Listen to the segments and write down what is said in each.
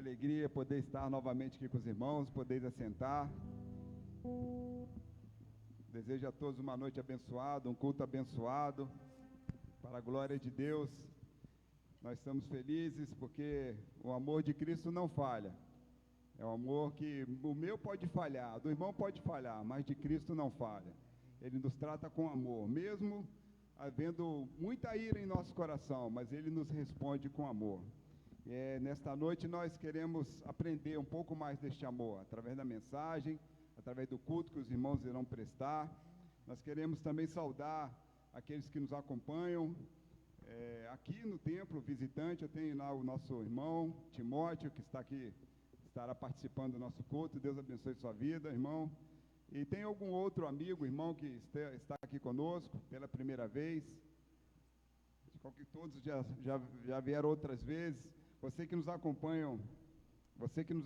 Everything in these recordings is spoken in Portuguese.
alegria poder estar novamente aqui com os irmãos, poder assentar. Desejo a todos uma noite abençoada, um culto abençoado, para a glória de Deus. Nós estamos felizes porque o amor de Cristo não falha. É um amor que o meu pode falhar, do irmão pode falhar, mas de Cristo não falha. Ele nos trata com amor, mesmo havendo muita ira em nosso coração, mas Ele nos responde com amor. Nesta noite nós queremos aprender um pouco mais deste amor, através da mensagem, através do culto que os irmãos irão prestar. Nós queremos também saudar aqueles que nos acompanham aqui no templo, visitante. Eu tenho lá o nosso irmão Timóteo, que está aqui, estará participando do nosso culto. Deus abençoe sua vida, irmão. E tem algum outro amigo, irmão, que está aqui conosco pela primeira vez. Todos já vieram outras vezes. Você que nos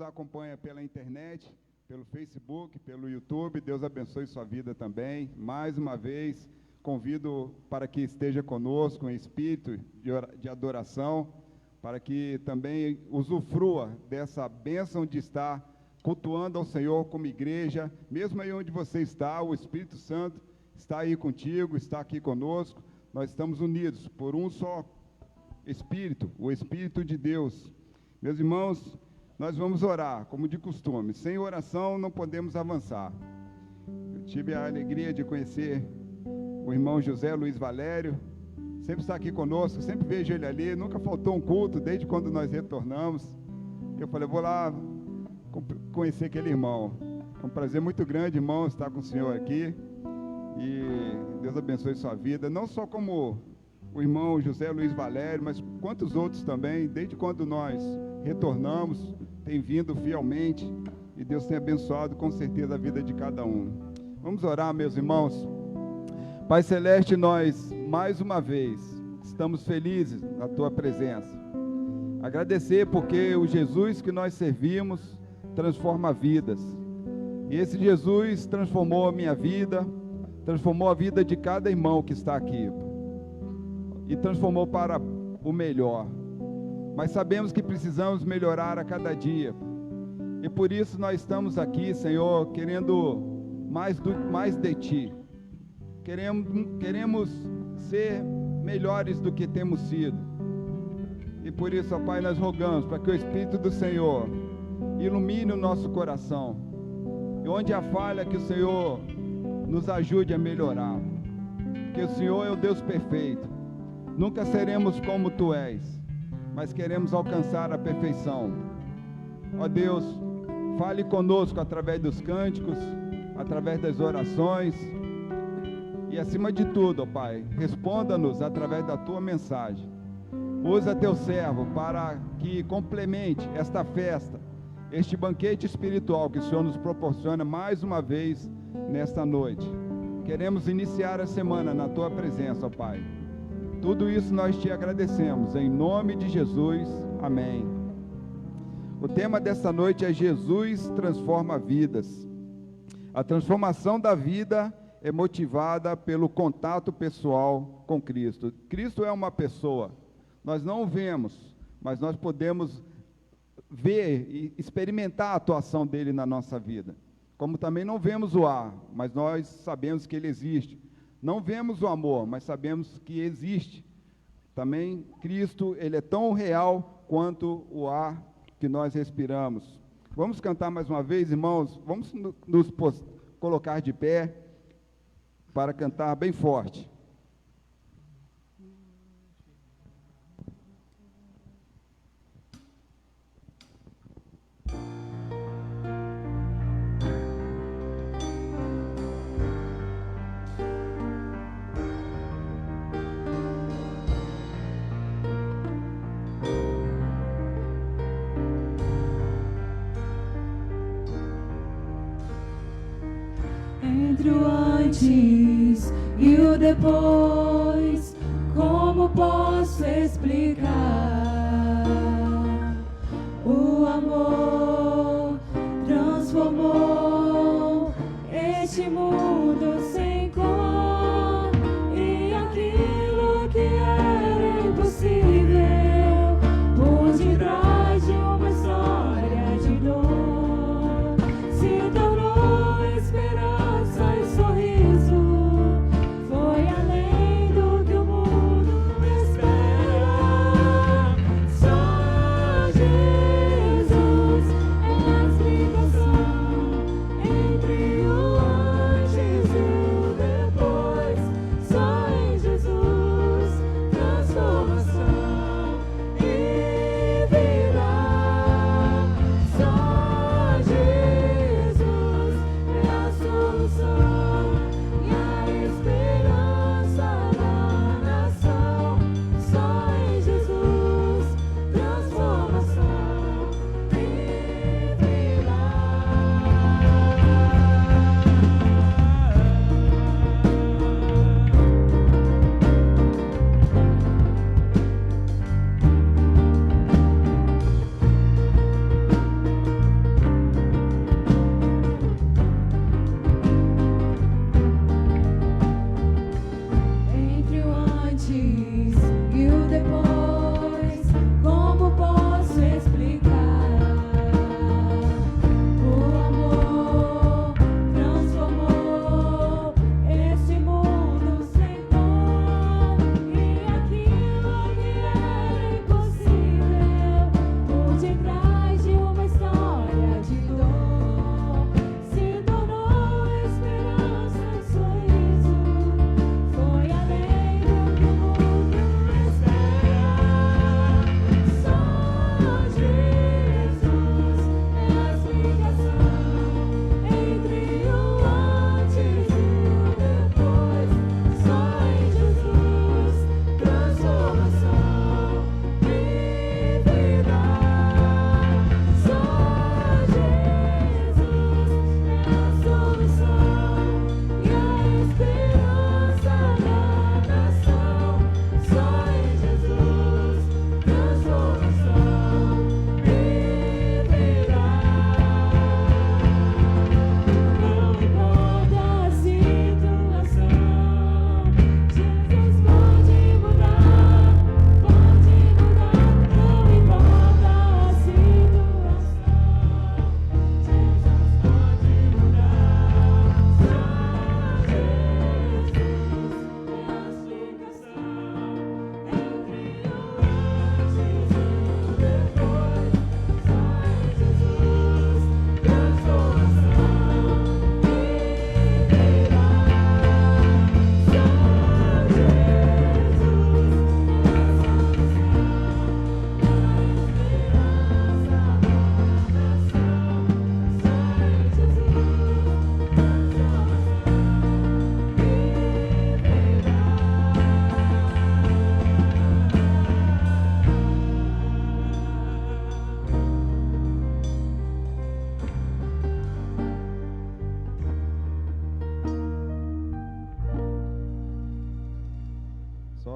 acompanha pela internet, pelo Facebook, pelo YouTube, Deus abençoe sua vida também. Mais uma vez, convido para que esteja conosco em espírito de adoração, para que também usufrua dessa bênção de estar cultuando ao Senhor como igreja. Mesmo aí onde você está, o Espírito Santo está aí contigo, está aqui conosco. Nós estamos unidos por um só Espírito, o Espírito de Deus. Meus irmãos, nós vamos orar, como de costume. Sem oração não podemos avançar. Eu tive a alegria de conhecer o irmão José Luiz Valério, sempre está aqui conosco, sempre vejo ele ali, nunca faltou um culto, desde quando nós retornamos. Eu falei, vou lá conhecer aquele irmão. É um prazer muito grande, irmão, estar com o senhor aqui. E Deus abençoe sua vida, não só como o irmão José Luiz Valério, mas quantos outros também, desde quando nós retornamos, tem vindo fielmente, e Deus tem abençoado com certeza a vida de cada um. Vamos orar, meus irmãos. Pai Celeste, nós, mais uma vez, estamos felizes na Tua presença. Agradecer porque o Jesus que nós servimos transforma vidas. E esse Jesus transformou a minha vida, transformou a vida de cada irmão que está aqui. E transformou para o melhor. Mas sabemos que precisamos melhorar a cada dia. E por isso nós estamos aqui, Senhor, querendo mais de Ti. Queremos ser melhores do que temos sido. E por isso, ó Pai, nós rogamos para que o Espírito do Senhor ilumine o nosso coração. E onde há falha, que o Senhor nos ajude a melhorar. Porque o Senhor é o Deus perfeito. Nunca seremos como Tu és, mas queremos alcançar a perfeição. Ó Deus, fale conosco através dos cânticos, através das orações. E acima de tudo, ó Pai, responda-nos através da Tua mensagem. Usa Teu servo para que complemente esta festa, este banquete espiritual que o Senhor nos proporciona mais uma vez nesta noite. Queremos iniciar a semana na Tua presença, ó Pai. Tudo isso nós Te agradecemos, em nome de Jesus, amém. O tema desta noite é Jesus transforma vidas. A transformação da vida é motivada pelo contato pessoal com Cristo. Cristo é uma pessoa, nós não o vemos, mas nós podemos ver e experimentar a atuação dele na nossa vida. Como também não vemos o ar, mas nós sabemos que ele existe. Não vemos o amor, mas sabemos que existe. Também Cristo, ele é tão real quanto o ar que nós respiramos. Vamos cantar mais uma vez, irmãos? Vamos nos colocar de pé para cantar bem forte. Entre o antes e o depois, como posso explicar? O amor transformou este mundo sem cor, e aquilo que era impossível, por detrás de uma história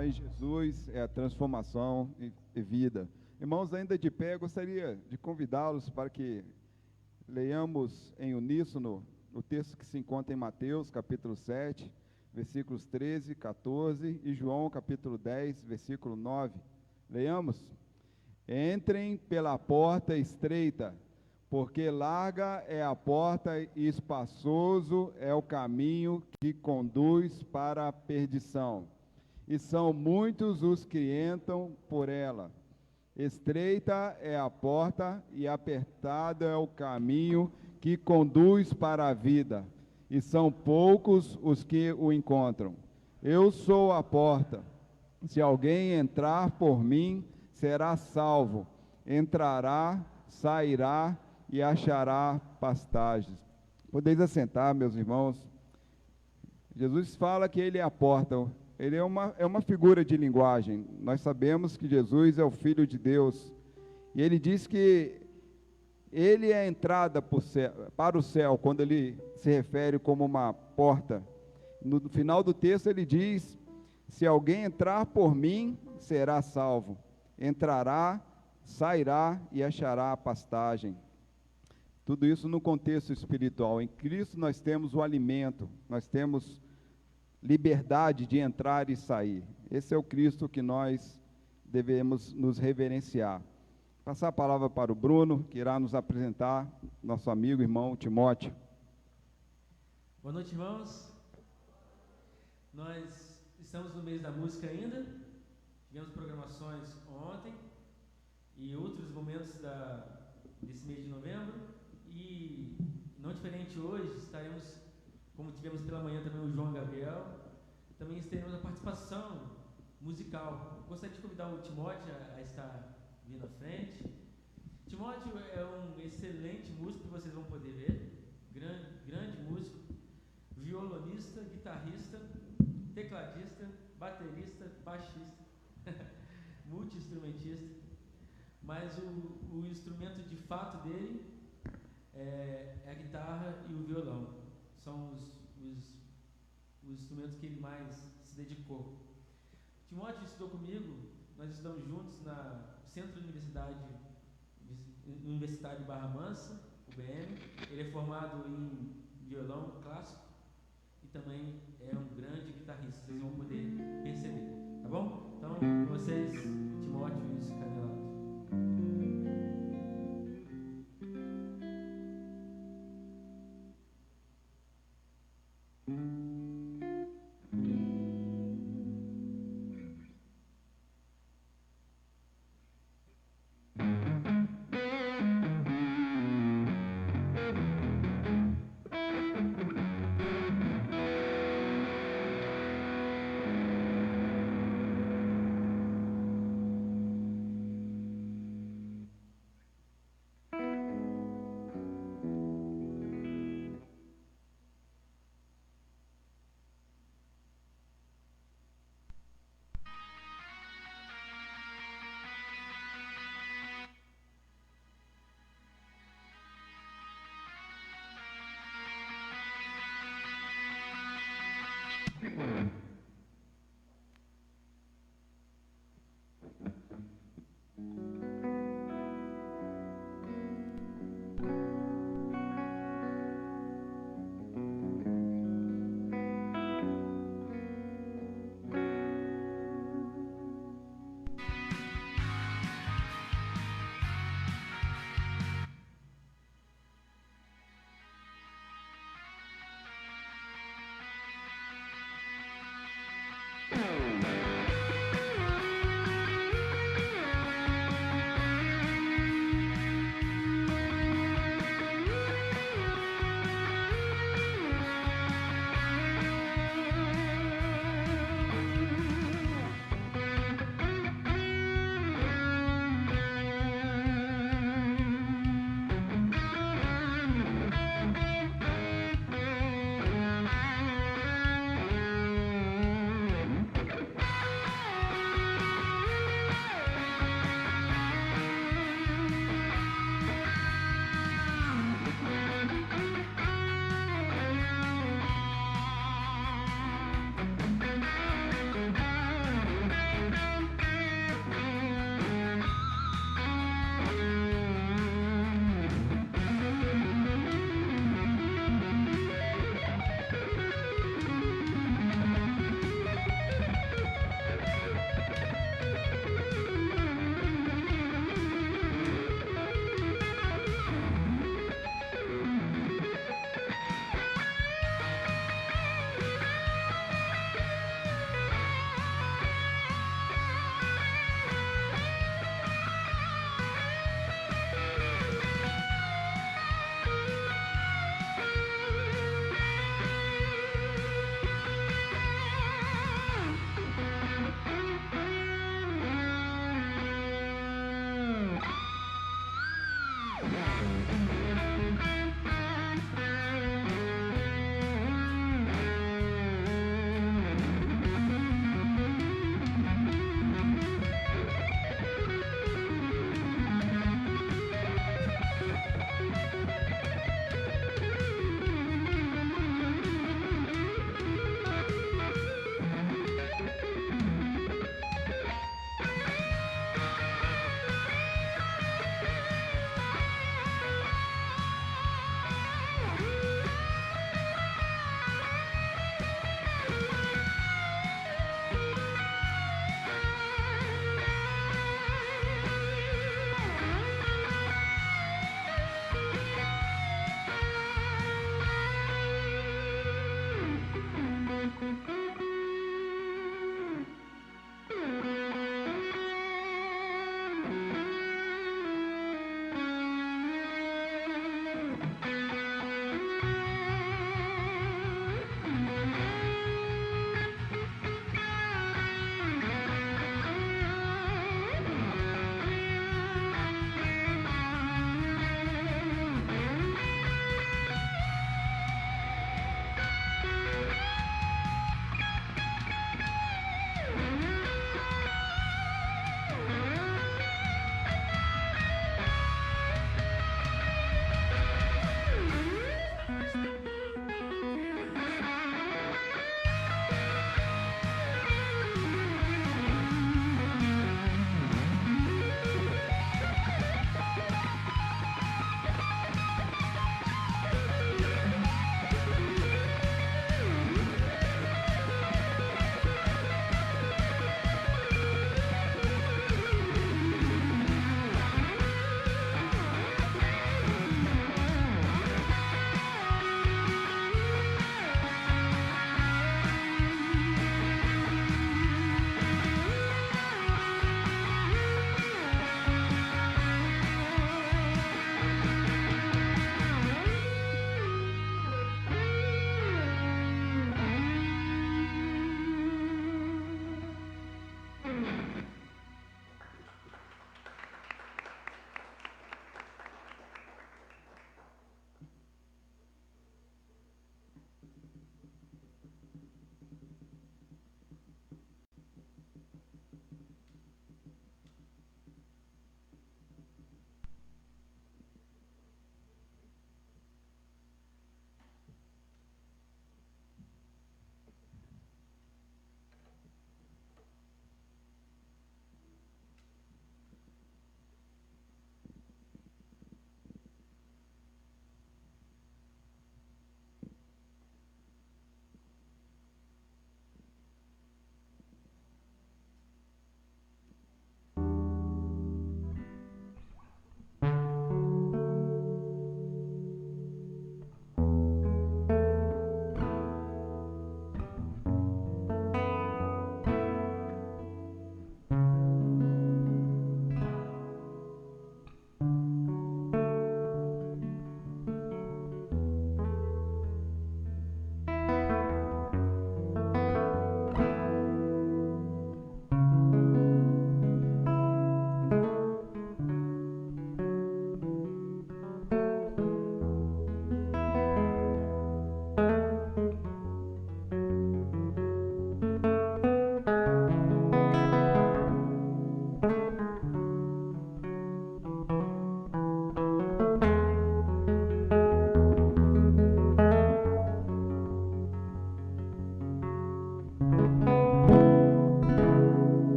Só em Jesus é a transformação e vida. Irmãos, ainda de pé, gostaria de convidá-los para que leiamos em uníssono o texto que se encontra em Mateus, capítulo 7, versículos 13, 14, e João, capítulo 10, versículo 9. Leiamos. Entrem pela porta estreita, porque larga é a porta e espaçoso é o caminho que conduz para a perdição. E são muitos os que entram por ela. Estreita é a porta e apertado é o caminho que conduz para a vida, e são poucos os que o encontram. Eu sou a porta. Se alguém entrar por mim, será salvo. Entrará, sairá e achará pastagens. Podeis assentar, meus irmãos. Jesus fala que ele é a porta. Ele é uma figura de linguagem. Nós sabemos que Jesus é o Filho de Deus. E ele diz que ele é a entrada para o céu, quando ele se refere como uma porta. No final do texto ele diz: se alguém entrar por mim, será salvo. Entrará, sairá e achará pastagem. Tudo isso no contexto espiritual. Em Cristo nós temos o alimento, nós temos liberdade de entrar e sair. Esse é o Cristo que nós devemos nos reverenciar. Passar a palavra para o Bruno, que irá nos apresentar nosso amigo, irmão Timóteo. Boa noite, irmãos. Nós estamos no mês da música ainda. Tivemos programações ontem e outros momentos desse mês de novembro. E, não diferente hoje, estaremos, como tivemos pela manhã também o João Gabriel, também teremos a participação musical. Gostaria de convidar o Timóteo a estar vindo à frente. Timóteo é um excelente músico que vocês vão poder ver, grande músico, violonista, guitarrista, tecladista, baterista, baixista, multi-instrumentista, mas o instrumento de fato dele é a guitarra e o violão. São os instrumentos que ele mais se dedicou. Timóteo estudou comigo, nós estudamos juntos na Centro Universitário de Barra Mansa, UBM. Ele é formado em violão clássico e também é um grande guitarrista, vocês vão poder perceber, tá bom? Então, vocês, Timóteo e os canelados.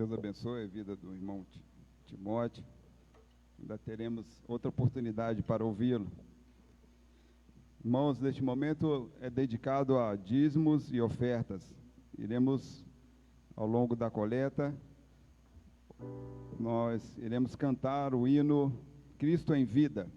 Deus abençoe a vida do irmão Timóteo. Ainda teremos outra oportunidade para ouvi-lo. Irmãos, neste momento é dedicado a dízimos e ofertas. Iremos, ao longo da coleta, nós iremos cantar o hino Cristo em Vida.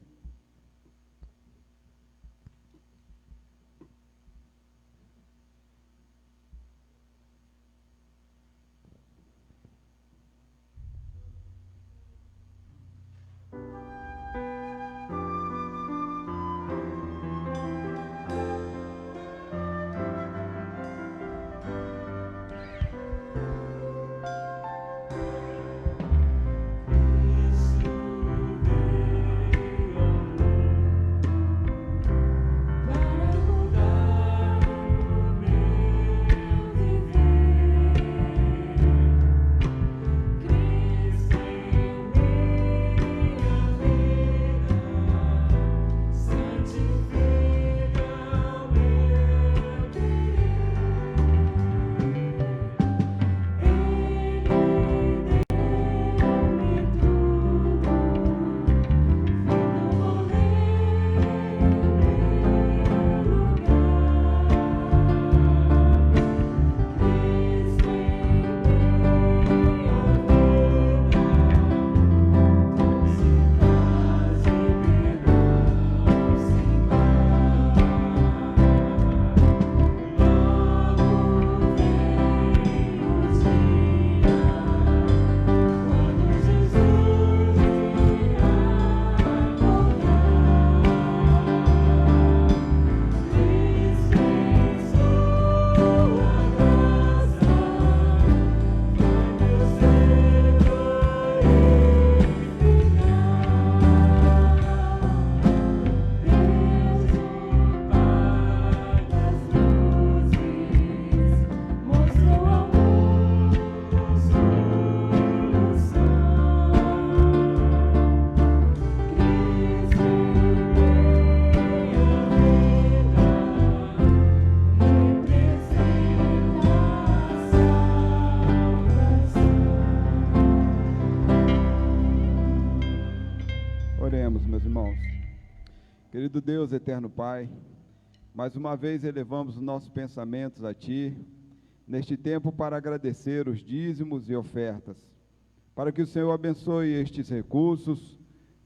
Oremos, meus irmãos. Querido Deus, eterno Pai, mais uma vez elevamos os nossos pensamentos a Ti, neste tempo para agradecer os dízimos e ofertas, para que o Senhor abençoe estes recursos,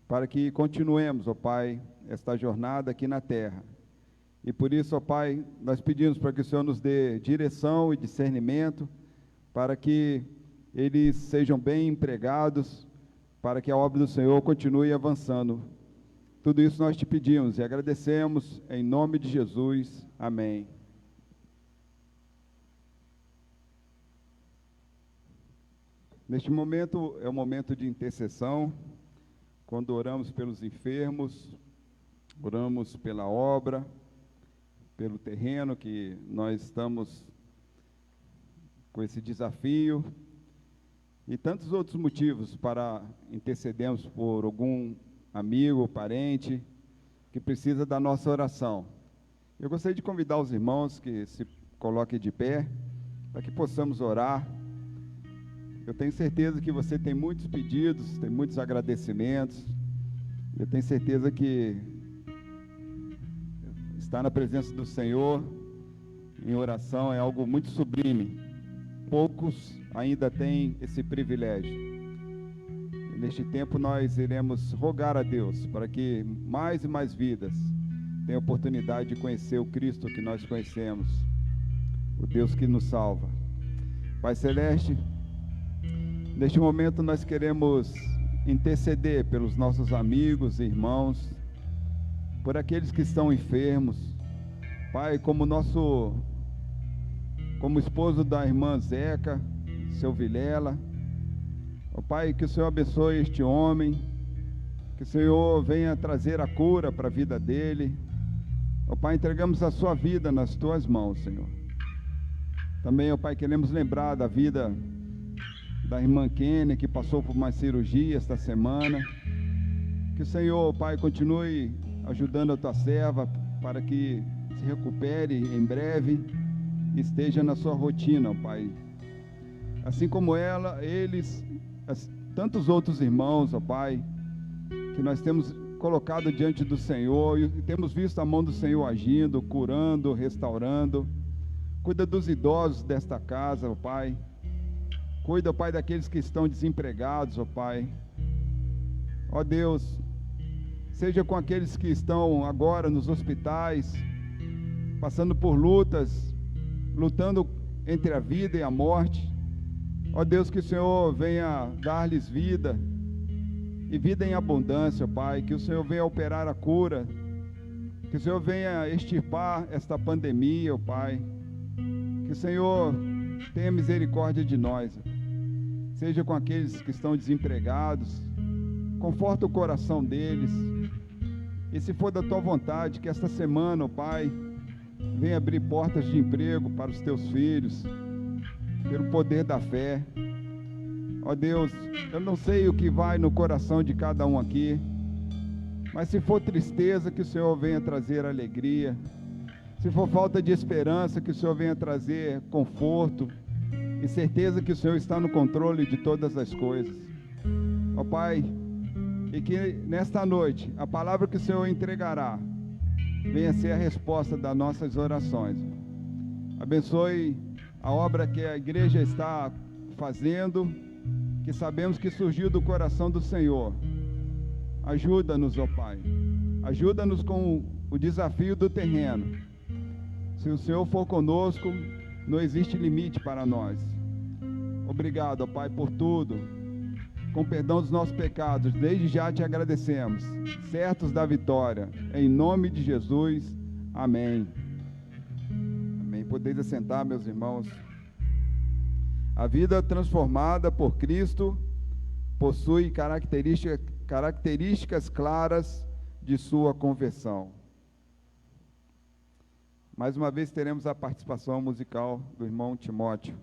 para que continuemos, ó Pai, esta jornada aqui na terra. E por isso, ó Pai, nós pedimos para que o Senhor nos dê direção e discernimento, para que eles sejam bem empregados, para que a obra do Senhor continue avançando. Tudo isso nós te pedimos e agradecemos em nome de Jesus. Amém. Neste momento é um momento de intercessão, quando oramos pelos enfermos, oramos pela obra, pelo terreno que nós estamos com esse desafio, e tantos outros motivos para intercedermos por algum amigo, parente, que precisa da nossa oração. Eu gostaria de convidar os irmãos que se coloquem de pé, para que possamos orar. Eu tenho certeza que você tem muitos pedidos, tem muitos agradecimentos. Eu tenho certeza que estar na presença do Senhor em oração é algo muito sublime. Poucos ainda têm esse privilégio. E neste tempo nós iremos rogar a Deus para que mais e mais vidas tenham a oportunidade de conhecer o Cristo que nós conhecemos, o Deus que nos salva. Pai Celeste, neste momento nós queremos interceder pelos nossos amigos e irmãos, por aqueles que estão enfermos. Pai, como esposo da irmã Zeca, seu Vilela, ó Pai, que o Senhor abençoe este homem, que o Senhor venha trazer a cura para a vida dele. Ó Pai, entregamos a sua vida nas tuas mãos, Senhor. Também, ó Pai, queremos lembrar da vida da irmã Kênia, que passou por uma cirurgia esta semana. Que o Senhor, ó Pai, continue ajudando a tua serva para que se recupere em breve, esteja na sua rotina, ó Pai, assim como ela, eles, tantos outros irmãos, ó Pai, que nós temos colocado diante do Senhor e temos visto a mão do Senhor agindo, curando, restaurando. Cuida dos idosos desta casa, ó Pai. Cuida, ó Pai, daqueles que estão desempregados, ó Pai. Ó Deus, seja com aqueles que estão agora nos hospitais, passando por lutas, lutando entre a vida e a morte. Ó Deus, que o Senhor venha dar-lhes vida, e vida em abundância, ó Pai. Que o Senhor venha operar a cura, que o Senhor venha extirpar esta pandemia, ó Pai. Que o Senhor tenha misericórdia de nós. Seja com aqueles que estão desempregados, conforta o coração deles. E se for da tua vontade, que esta semana, ó Pai, venha abrir portas de emprego para os teus filhos, pelo poder da fé. Ó Deus, eu não sei o que vai no coração de cada um aqui, mas se for tristeza, que o Senhor venha trazer alegria. Se for falta de esperança, que o Senhor venha trazer conforto e certeza que o Senhor está no controle de todas as coisas. Ó Pai, e que nesta noite, a palavra que o Senhor entregará venha ser a resposta das nossas orações. Abençoe a obra que a igreja está fazendo, que sabemos que surgiu do coração do Senhor. Ajuda-nos, ó Pai. Ajuda-nos com o desafio do terreno. Se o Senhor for conosco, não existe limite para nós. Obrigado, ó Pai, por tudo. Com perdão dos nossos pecados, desde já te agradecemos, certos da vitória. Em nome de Jesus, amém. Amém. Podeis assentar, meus irmãos. A vida transformada por Cristo possui características claras de sua conversão. Mais uma vez teremos a participação musical do irmão Timóteo.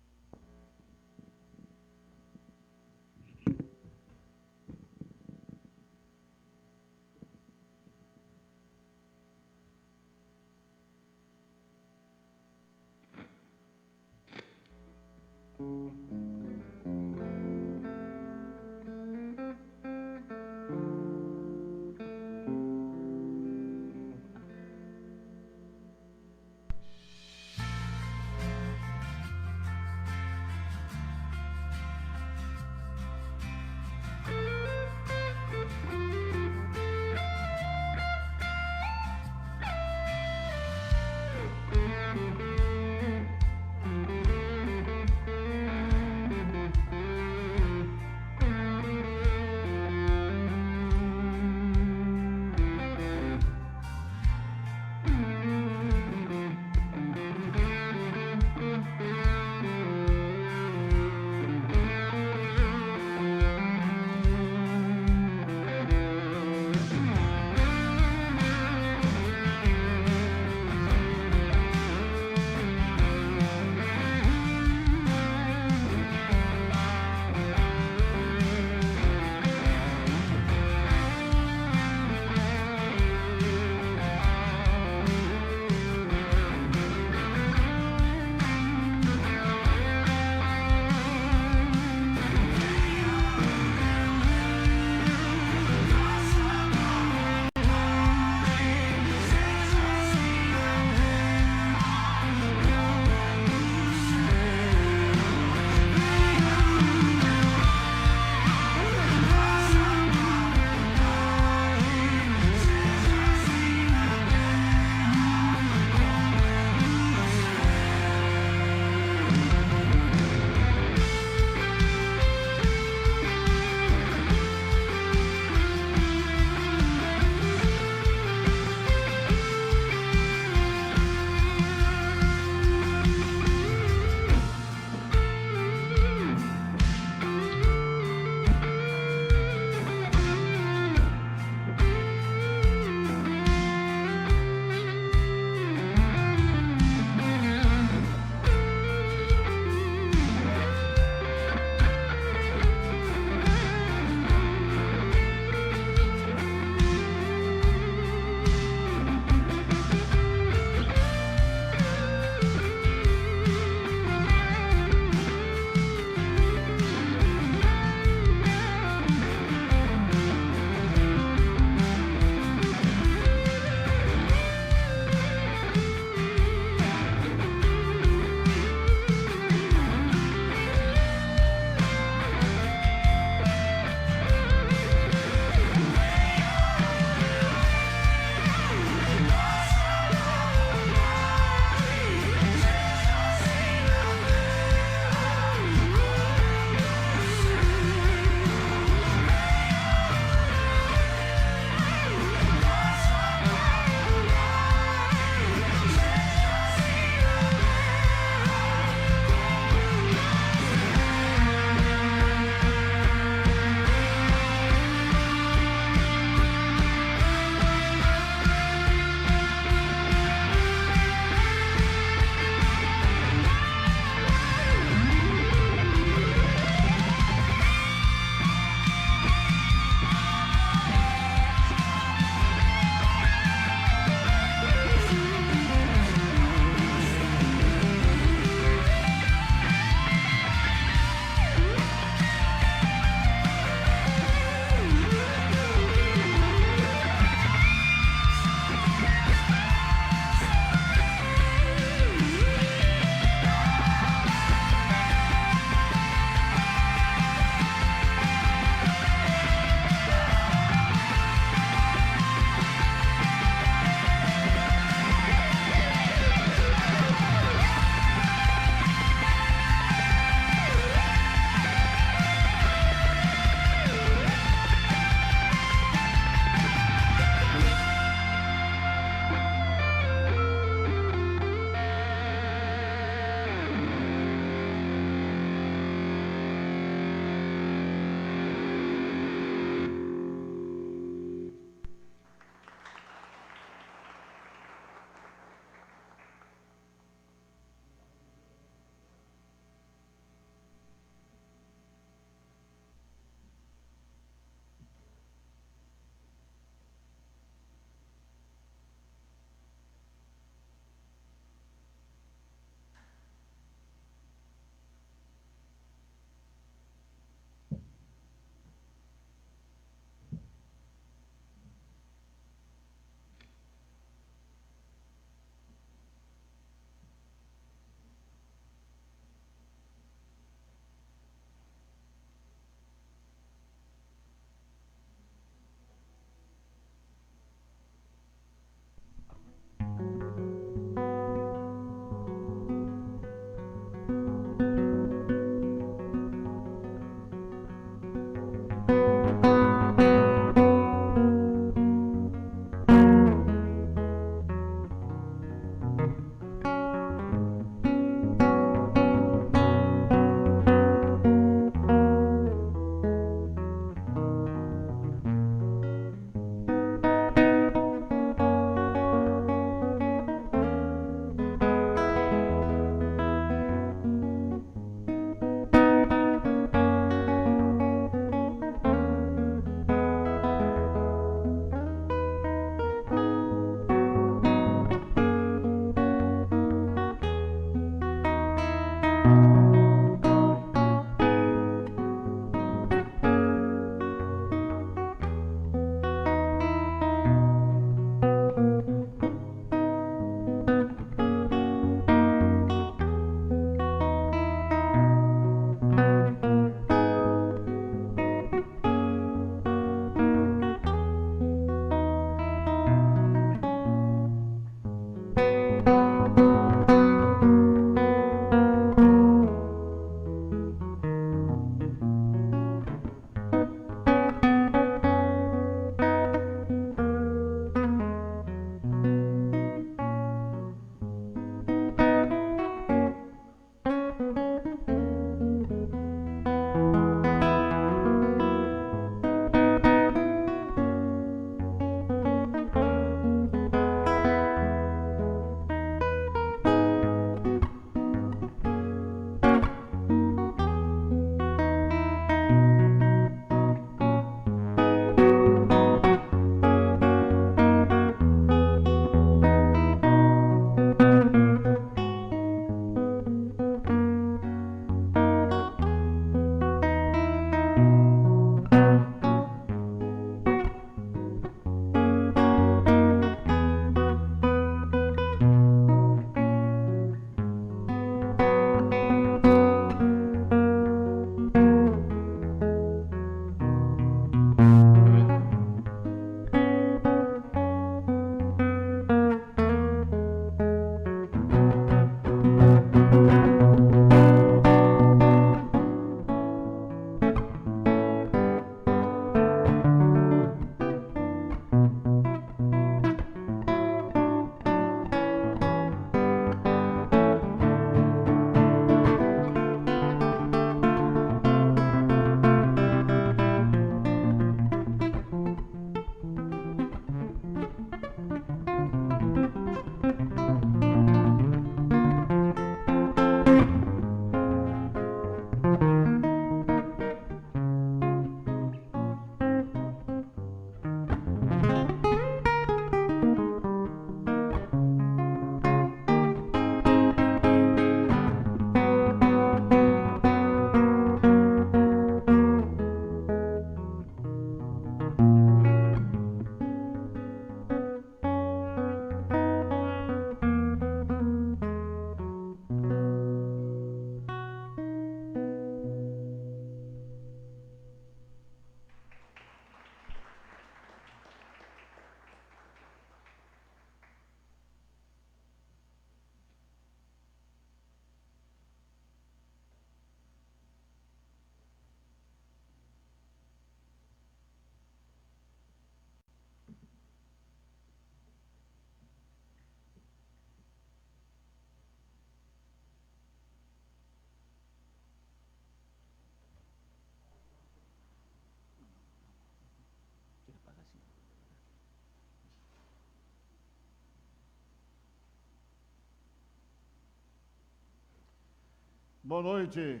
Boa noite.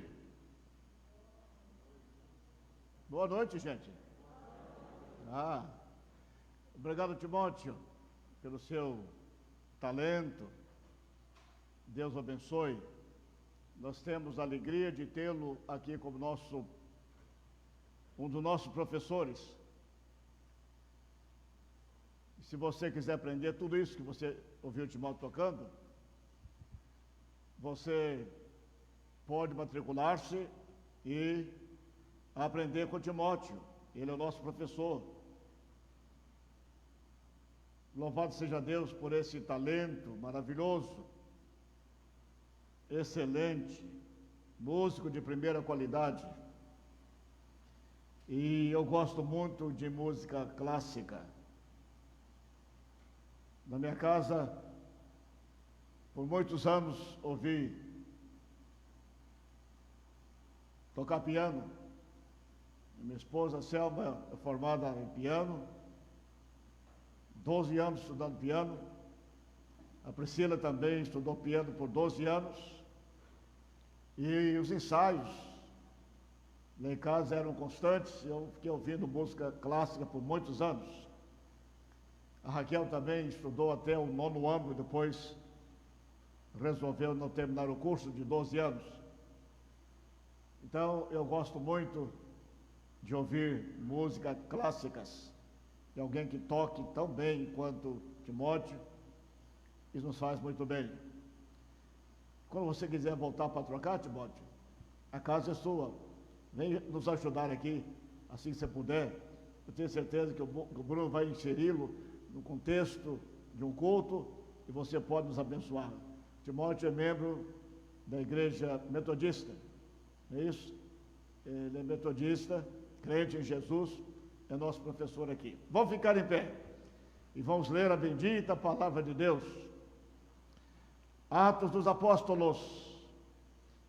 Boa noite, gente. Obrigado, Timóteo, pelo seu talento. Deus o abençoe. Nós temos a alegria de tê-lo aqui como um dos nossos professores. E se você quiser aprender tudo isso que você ouviu o Timóteo tocando, você pode matricular-se e aprender com Timóteo. Ele é o nosso professor. Louvado seja Deus por esse talento maravilhoso, excelente, músico de primeira qualidade. E eu gosto muito de música clássica. Na minha casa, por muitos anos, ouvi tocar piano. Minha esposa Selma é formada em piano, 12 anos estudando piano. A Priscila também estudou piano por 12 anos. E os ensaios lá em casa eram constantes. Eu fiquei ouvindo música clássica por muitos anos. A Raquel também estudou até o 9º ano, depois resolveu não terminar o curso de 12 anos. Então, eu gosto muito de ouvir músicas clássicas, de alguém que toque tão bem quanto Timóteo. Isso nos faz muito bem. Quando você quiser voltar para trocar, Timóteo, a casa é sua. Vem nos ajudar aqui, assim que você puder. Eu tenho certeza que o Bruno vai inseri-lo no contexto de um culto e você pode nos abençoar. Timóteo é membro da igreja metodista, não é isso? Ele é metodista, crente em Jesus, é nosso professor aqui. Vamos ficar em pé e vamos ler a bendita palavra de Deus. Atos dos Apóstolos,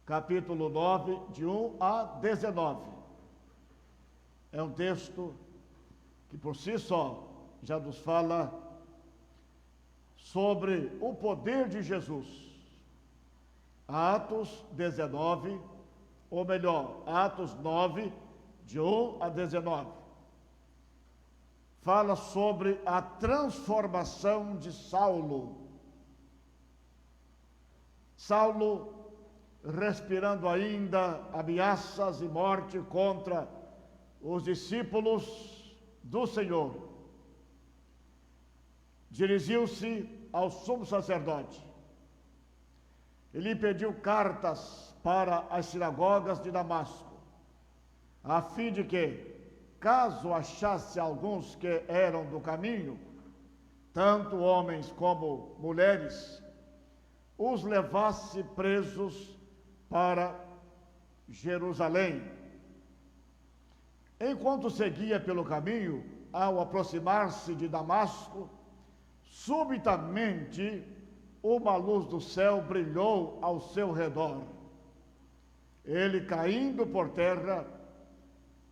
capítulo 9, de 1 a 19. É um texto que por si só já nos fala sobre o poder de Jesus. Atos 19, ou melhor, Atos 9, de 1 a 19. Fala sobre a transformação de Saulo. Saulo, respirando ainda ameaças e morte contra os discípulos do Senhor, dirigiu-se ao sumo sacerdote. Ele pediu cartas para as sinagogas de Damasco, a fim de que, caso achasse alguns que eram do caminho, tanto homens como mulheres, os levasse presos para Jerusalém. Enquanto seguia pelo caminho, ao aproximar-se de Damasco, subitamente uma luz do céu brilhou ao seu redor. Ele, caindo por terra,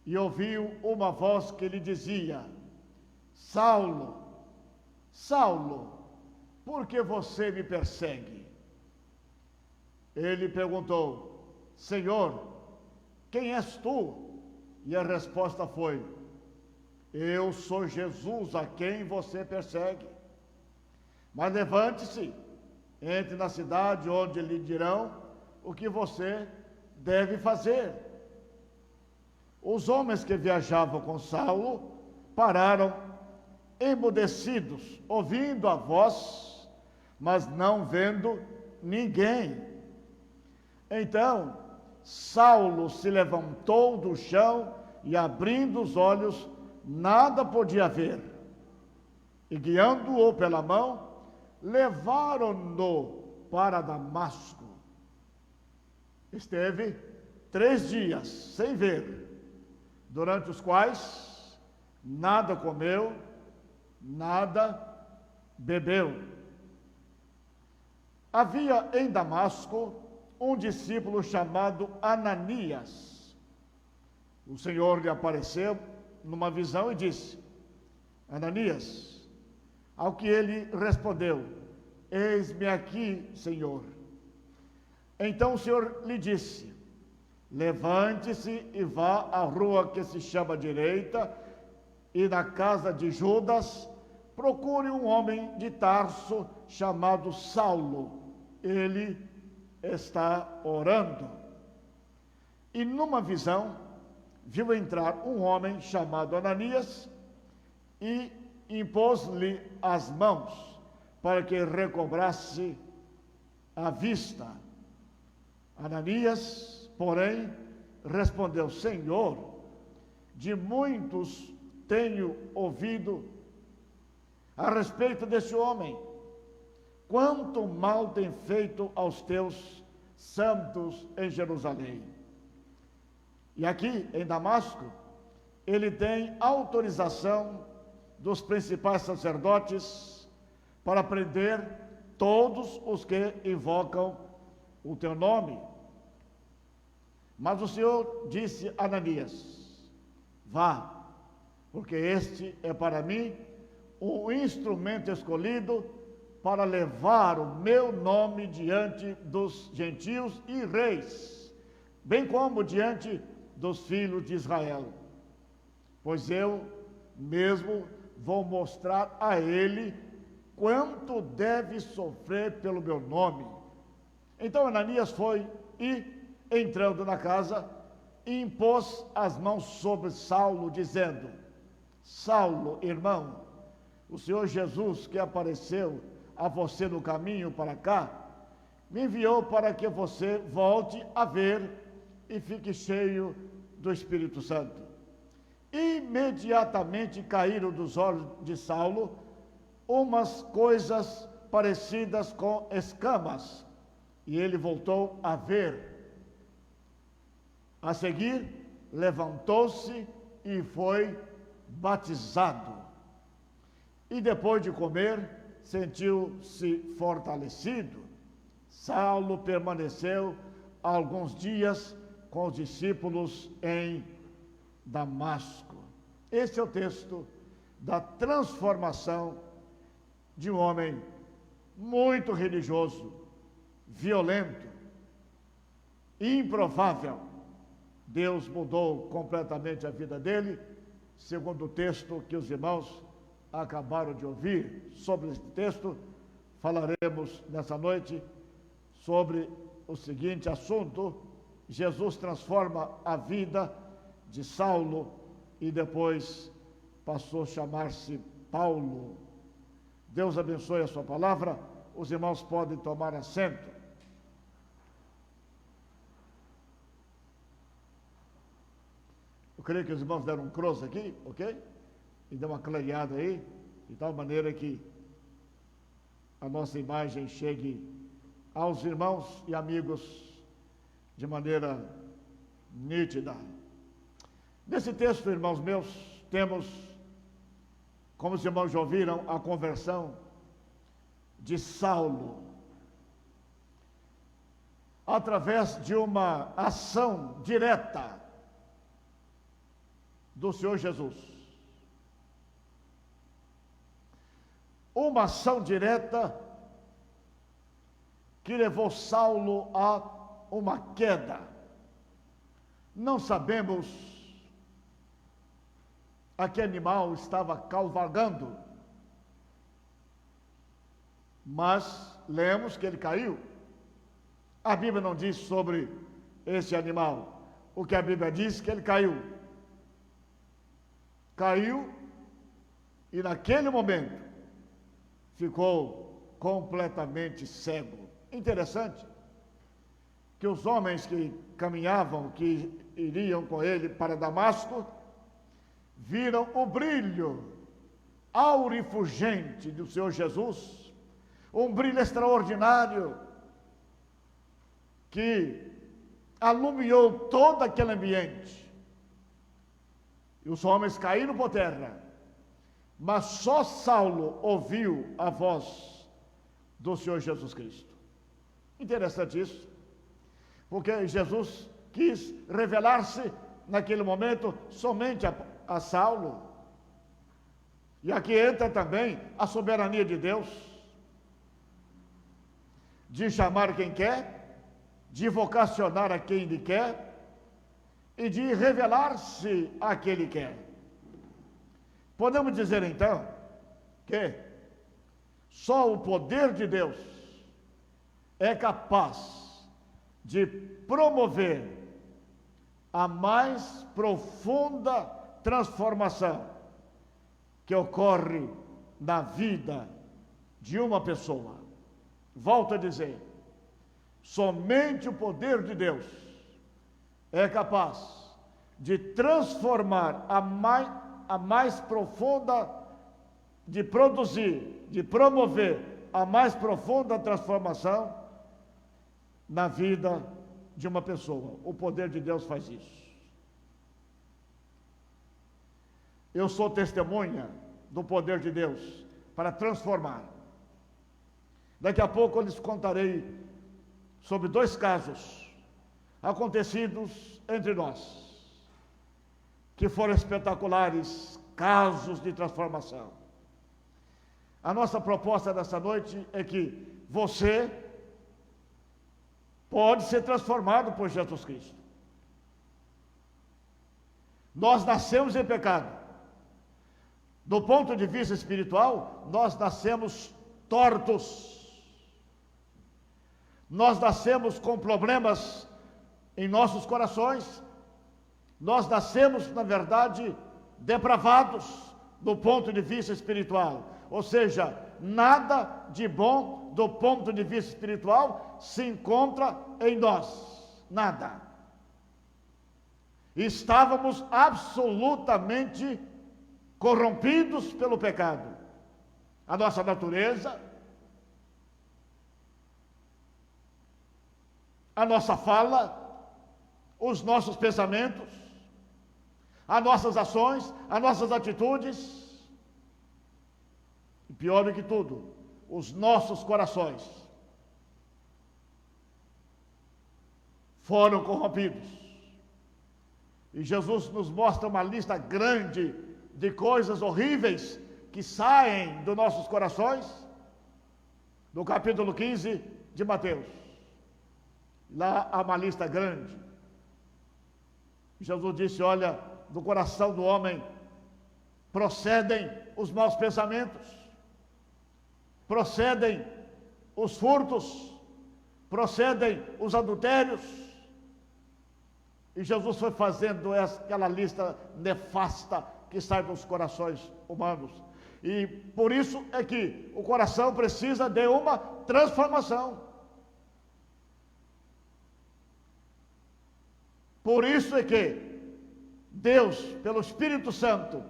e ouviu uma voz que lhe dizia: Saulo, Saulo, por que você me persegue? Ele perguntou: Senhor, quem és tu? E a resposta foi: eu sou Jesus a quem você persegue. Mas levante-se, entre na cidade, onde lhe dirão o que você deve fazer. Os homens que viajavam com Saulo pararam emudecidos, ouvindo a voz, mas não vendo ninguém. Então Saulo se levantou do chão e, abrindo os olhos, nada podia ver. E, guiando-o pela mão, levaram-no para Damasco. Esteve 3 dias sem ver, durante os quais nada comeu, nada bebeu. Havia em Damasco um discípulo chamado Ananias. O Senhor lhe apareceu numa visão e disse: Ananias. Ao que ele respondeu: Eis-me aqui, Senhor. Então o Senhor lhe disse: levante-se e vá à rua que se chama direita, e na casa de Judas procure um homem de Tarso chamado Saulo. Ele está orando. E numa visão, viu entrar um homem chamado Ananias e impôs-lhe as mãos para que recobrasse a vista. Ananias, porém, respondeu: Senhor, de muitos tenho ouvido a respeito desse homem, quanto mal tem feito aos teus santos em Jerusalém. E aqui em Damasco, ele tem autorização dos principais sacerdotes para prender todos os que invocam o teu nome. Mas o Senhor disse a Ananias: vá, porque este é para mim um instrumento escolhido para levar o meu nome diante dos gentios e reis, bem como diante dos filhos de Israel. Pois eu mesmo vou mostrar a ele quanto deve sofrer pelo meu nome. Então Ananias foi e, entrando na casa, impôs as mãos sobre Saulo, dizendo: Saulo, irmão, o Senhor Jesus, que apareceu a você no caminho para cá, me enviou para que você volte a ver e fique cheio do Espírito Santo. Imediatamente caíram dos olhos de Saulo umas coisas parecidas com escamas, e ele voltou a ver. A seguir, levantou-se e foi batizado. E depois de comer, sentiu-se fortalecido. Saulo permaneceu alguns dias com os discípulos em Damasco. Esse é o texto da transformação de um homem muito religioso, violento, improvável. Deus mudou completamente a vida dele, segundo o texto que os irmãos acabaram de ouvir. Sobre esse texto, falaremos nessa noite sobre o seguinte assunto: Jesus transforma a vida de Saulo e depois passou a chamar-se Paulo. Deus abençoe a sua palavra. Os irmãos podem tomar assento. Eu creio que os irmãos deram um close aqui, ok? E deu uma clareada aí, de tal maneira que a nossa imagem chegue aos irmãos e amigos de maneira nítida. Nesse texto, irmãos meus, temos, como os irmãos já ouviram, a conversão de Saulo, através de uma ação direta do Senhor Jesus. Uma ação direta que levou Saulo a uma queda. Não sabemos a que animal estava cavalgando, mas lemos que ele caiu. A Bíblia não diz sobre esse animal. O que a Bíblia diz é que ele caiu. Caiu e naquele momento ficou completamente cego. Interessante que os homens que caminhavam, que iriam com ele para Damasco, viram o brilho aurifugente do Senhor Jesus, um brilho extraordinário que alumiou todo aquele ambiente. E os homens caíram por terra, mas só Saulo ouviu a voz do Senhor Jesus Cristo. Interessante isso, porque Jesus quis revelar-se naquele momento somente a Saulo. E aqui entra também a soberania de Deus, de chamar quem quer, de vocacionar a quem Ele quer e de revelar-se a quem Ele quer. Podemos dizer então que só o poder de Deus é capaz de promover a mais profunda transformação que ocorre na vida de uma pessoa. Volto a dizer, somente o poder de Deus é capaz de transformar a mais profunda, de produzir, de promover a mais profunda transformação na vida de uma pessoa. O poder de Deus faz isso. Eu sou testemunha do poder de Deus para transformar. Daqui a pouco eu lhes contarei sobre 2 casos acontecidos entre nós, que foram espetaculares casos de transformação. A nossa proposta dessa noite é que você pode ser transformado por Jesus Cristo. Nós nascemos em pecado. Do ponto de vista espiritual, nós nascemos tortos. Nós nascemos com problemas em nossos corações. Nós nascemos, na verdade, depravados do ponto de vista espiritual. Ou seja, nada de bom do ponto de vista espiritual se encontra em nós. Nada. Estávamos absolutamente corrompidos pelo pecado. A nossa natureza, a nossa fala, os nossos pensamentos, as nossas ações, as nossas atitudes, e pior do que tudo, os nossos corações foram corrompidos. E Jesus nos mostra uma lista grande de coisas horríveis que saem dos nossos corações, no capítulo 15 de Mateus. Lá há uma lista grande. Jesus disse: olha, do coração do homem procedem os maus pensamentos, procedem os furtos, procedem os adultérios. E Jesus foi fazendo aquela lista nefasta que sai dos corações humanos. E por isso é que o coração precisa de uma transformação. Por isso é que Deus, pelo Espírito Santo,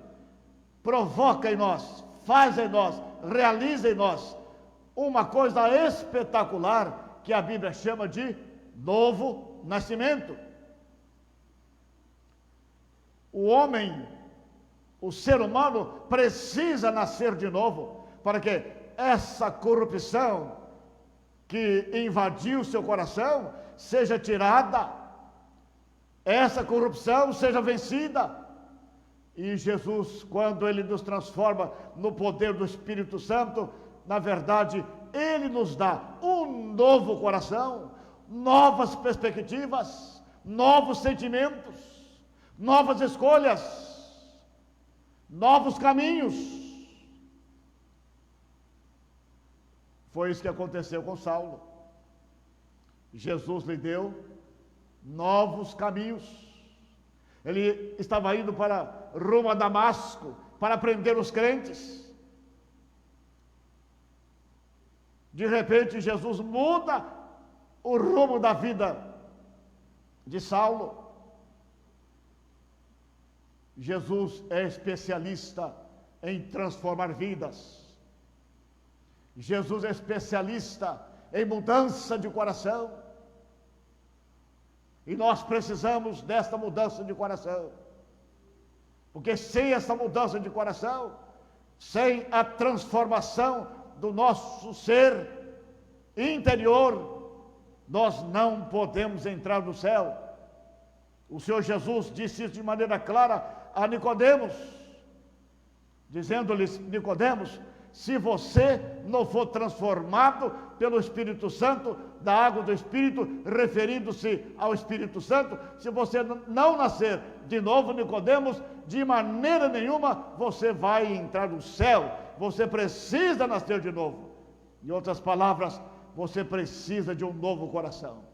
provoca em nós, faz em nós, realiza em nós uma coisa espetacular que a Bíblia chama de novo nascimento. O homem, o ser humano precisa nascer de novo para que essa corrupção que invadiu seu coração seja tirada, essa corrupção seja vencida. E Jesus, quando Ele nos transforma no poder do Espírito Santo, na verdade, Ele nos dá um novo coração, novas perspectivas, novos sentimentos, novas escolhas, novos caminhos. Foi isso que aconteceu com Saulo. Jesus lhe deu novos caminhos. Ele estava indo para rumo a Damasco para prender os crentes. De repente, Jesus muda o rumo da vida de Saulo. Jesus é especialista em transformar vidas. Jesus é especialista em mudança de coração. E nós precisamos desta mudança de coração. Porque sem essa mudança de coração, sem a transformação do nosso ser interior, nós não podemos entrar no céu. O Senhor Jesus disse isso de maneira clara a Nicodemos, dizendo-lhes: Nicodemos, se você não for transformado pelo Espírito Santo, da água do Espírito, referindo-se ao Espírito Santo. Se você não nascer de novo, Nicodemos, de maneira nenhuma você vai entrar no céu. Você precisa nascer de novo. Em outras palavras, você precisa de um novo coração.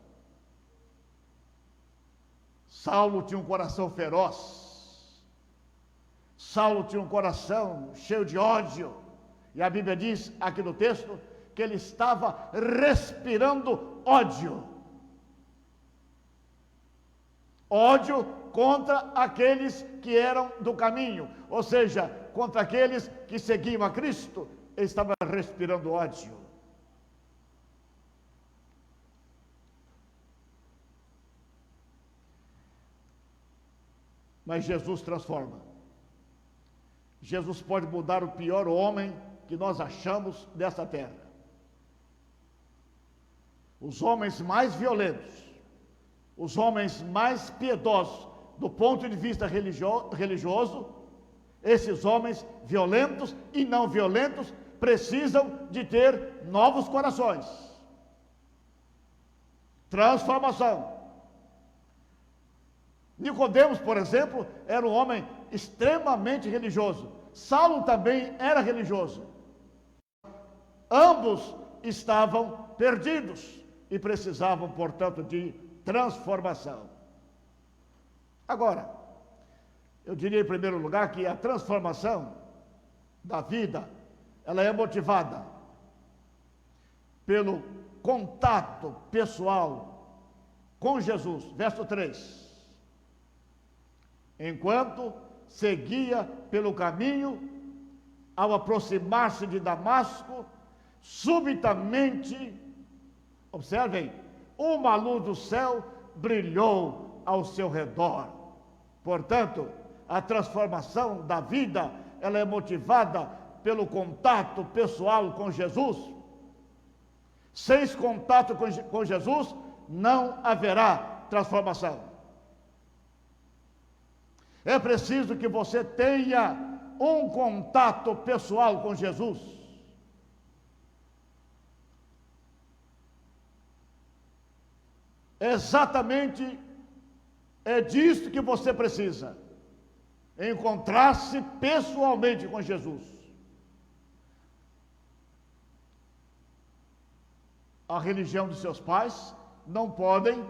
Saulo tinha um coração feroz. Saulo tinha um coração cheio de ódio. E a Bíblia diz aqui no texto que ele estava respirando ódio. Ódio contra aqueles que eram do caminho, ou seja, contra aqueles que seguiam a Cristo. Ele estava respirando ódio. Mas Jesus transforma. Jesus pode mudar o pior homem que nós achamos dessa terra. Os homens mais violentos, os homens mais piedosos, do ponto de vista religioso, esses homens violentos e não violentos precisam de ter novos corações. Transformação. Nicodemos, por exemplo, era um homem extremamente religioso. Saulo também era religioso. Ambos estavam perdidos e precisavam, portanto, de transformação. Agora, eu diria em primeiro lugar que a transformação da vida, ela é motivada pelo contato pessoal com Jesus. Verso 3. Enquanto seguia pelo caminho, ao aproximar-se de Damasco, subitamente, observem, uma luz do céu brilhou ao seu redor. Portanto, a transformação da vida, ela é motivada pelo contato pessoal com Jesus. Sem esse contato com Jesus, não haverá transformação. É preciso que você tenha um contato pessoal com Jesus. Exatamente é disso que você precisa. Encontrar-se pessoalmente com Jesus. A religião dos seus pais não podem.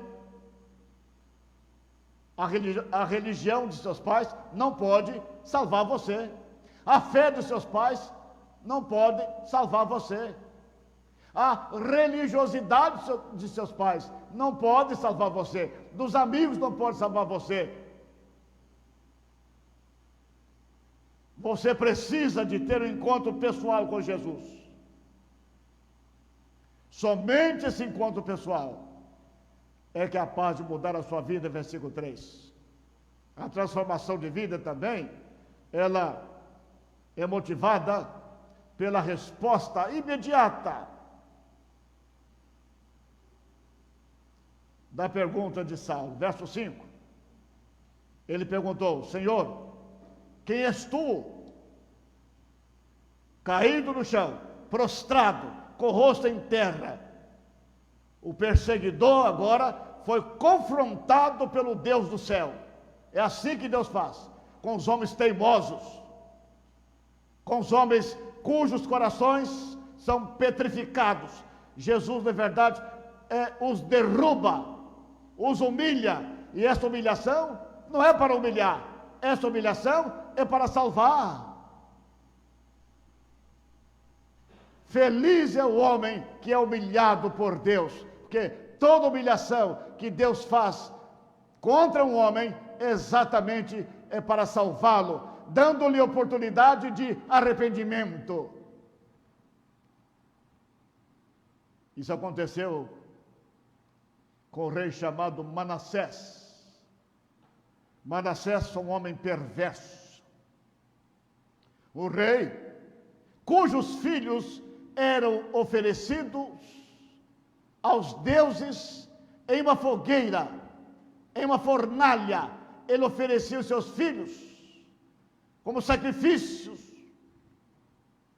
A religião de seus pais não pode salvar você. A fé dos seus pais não pode salvar você. A religiosidade de seus pais não pode salvar você. Dos amigos não pode salvar você. Você precisa de ter um encontro pessoal com Jesus. Somente esse encontro pessoal é capaz de mudar a sua vida, versículo 3. A transformação de vida também, ela é motivada pela resposta imediata da pergunta de Saulo. Verso 5. Ele perguntou: Senhor, quem és tu? Caído no chão, prostrado, com o rosto em terra. O perseguidor agora foi confrontado pelo Deus do céu. É assim que Deus faz com os homens teimosos, com os homens cujos corações são petrificados. Jesus, na verdade, os derruba, os humilha, e essa humilhação não é para humilhar, essa humilhação é para salvar. Feliz é o homem que é humilhado por Deus, porque toda humilhação que Deus faz contra um homem, exatamente é para salvá-lo, dando-lhe oportunidade de arrependimento. Isso aconteceu com o rei chamado Manassés. Manassés foi um homem perverso. Um rei cujos filhos eram oferecidos aos deuses em uma fogueira, em uma fornalha. Ele oferecia os seus filhos como sacrifícios.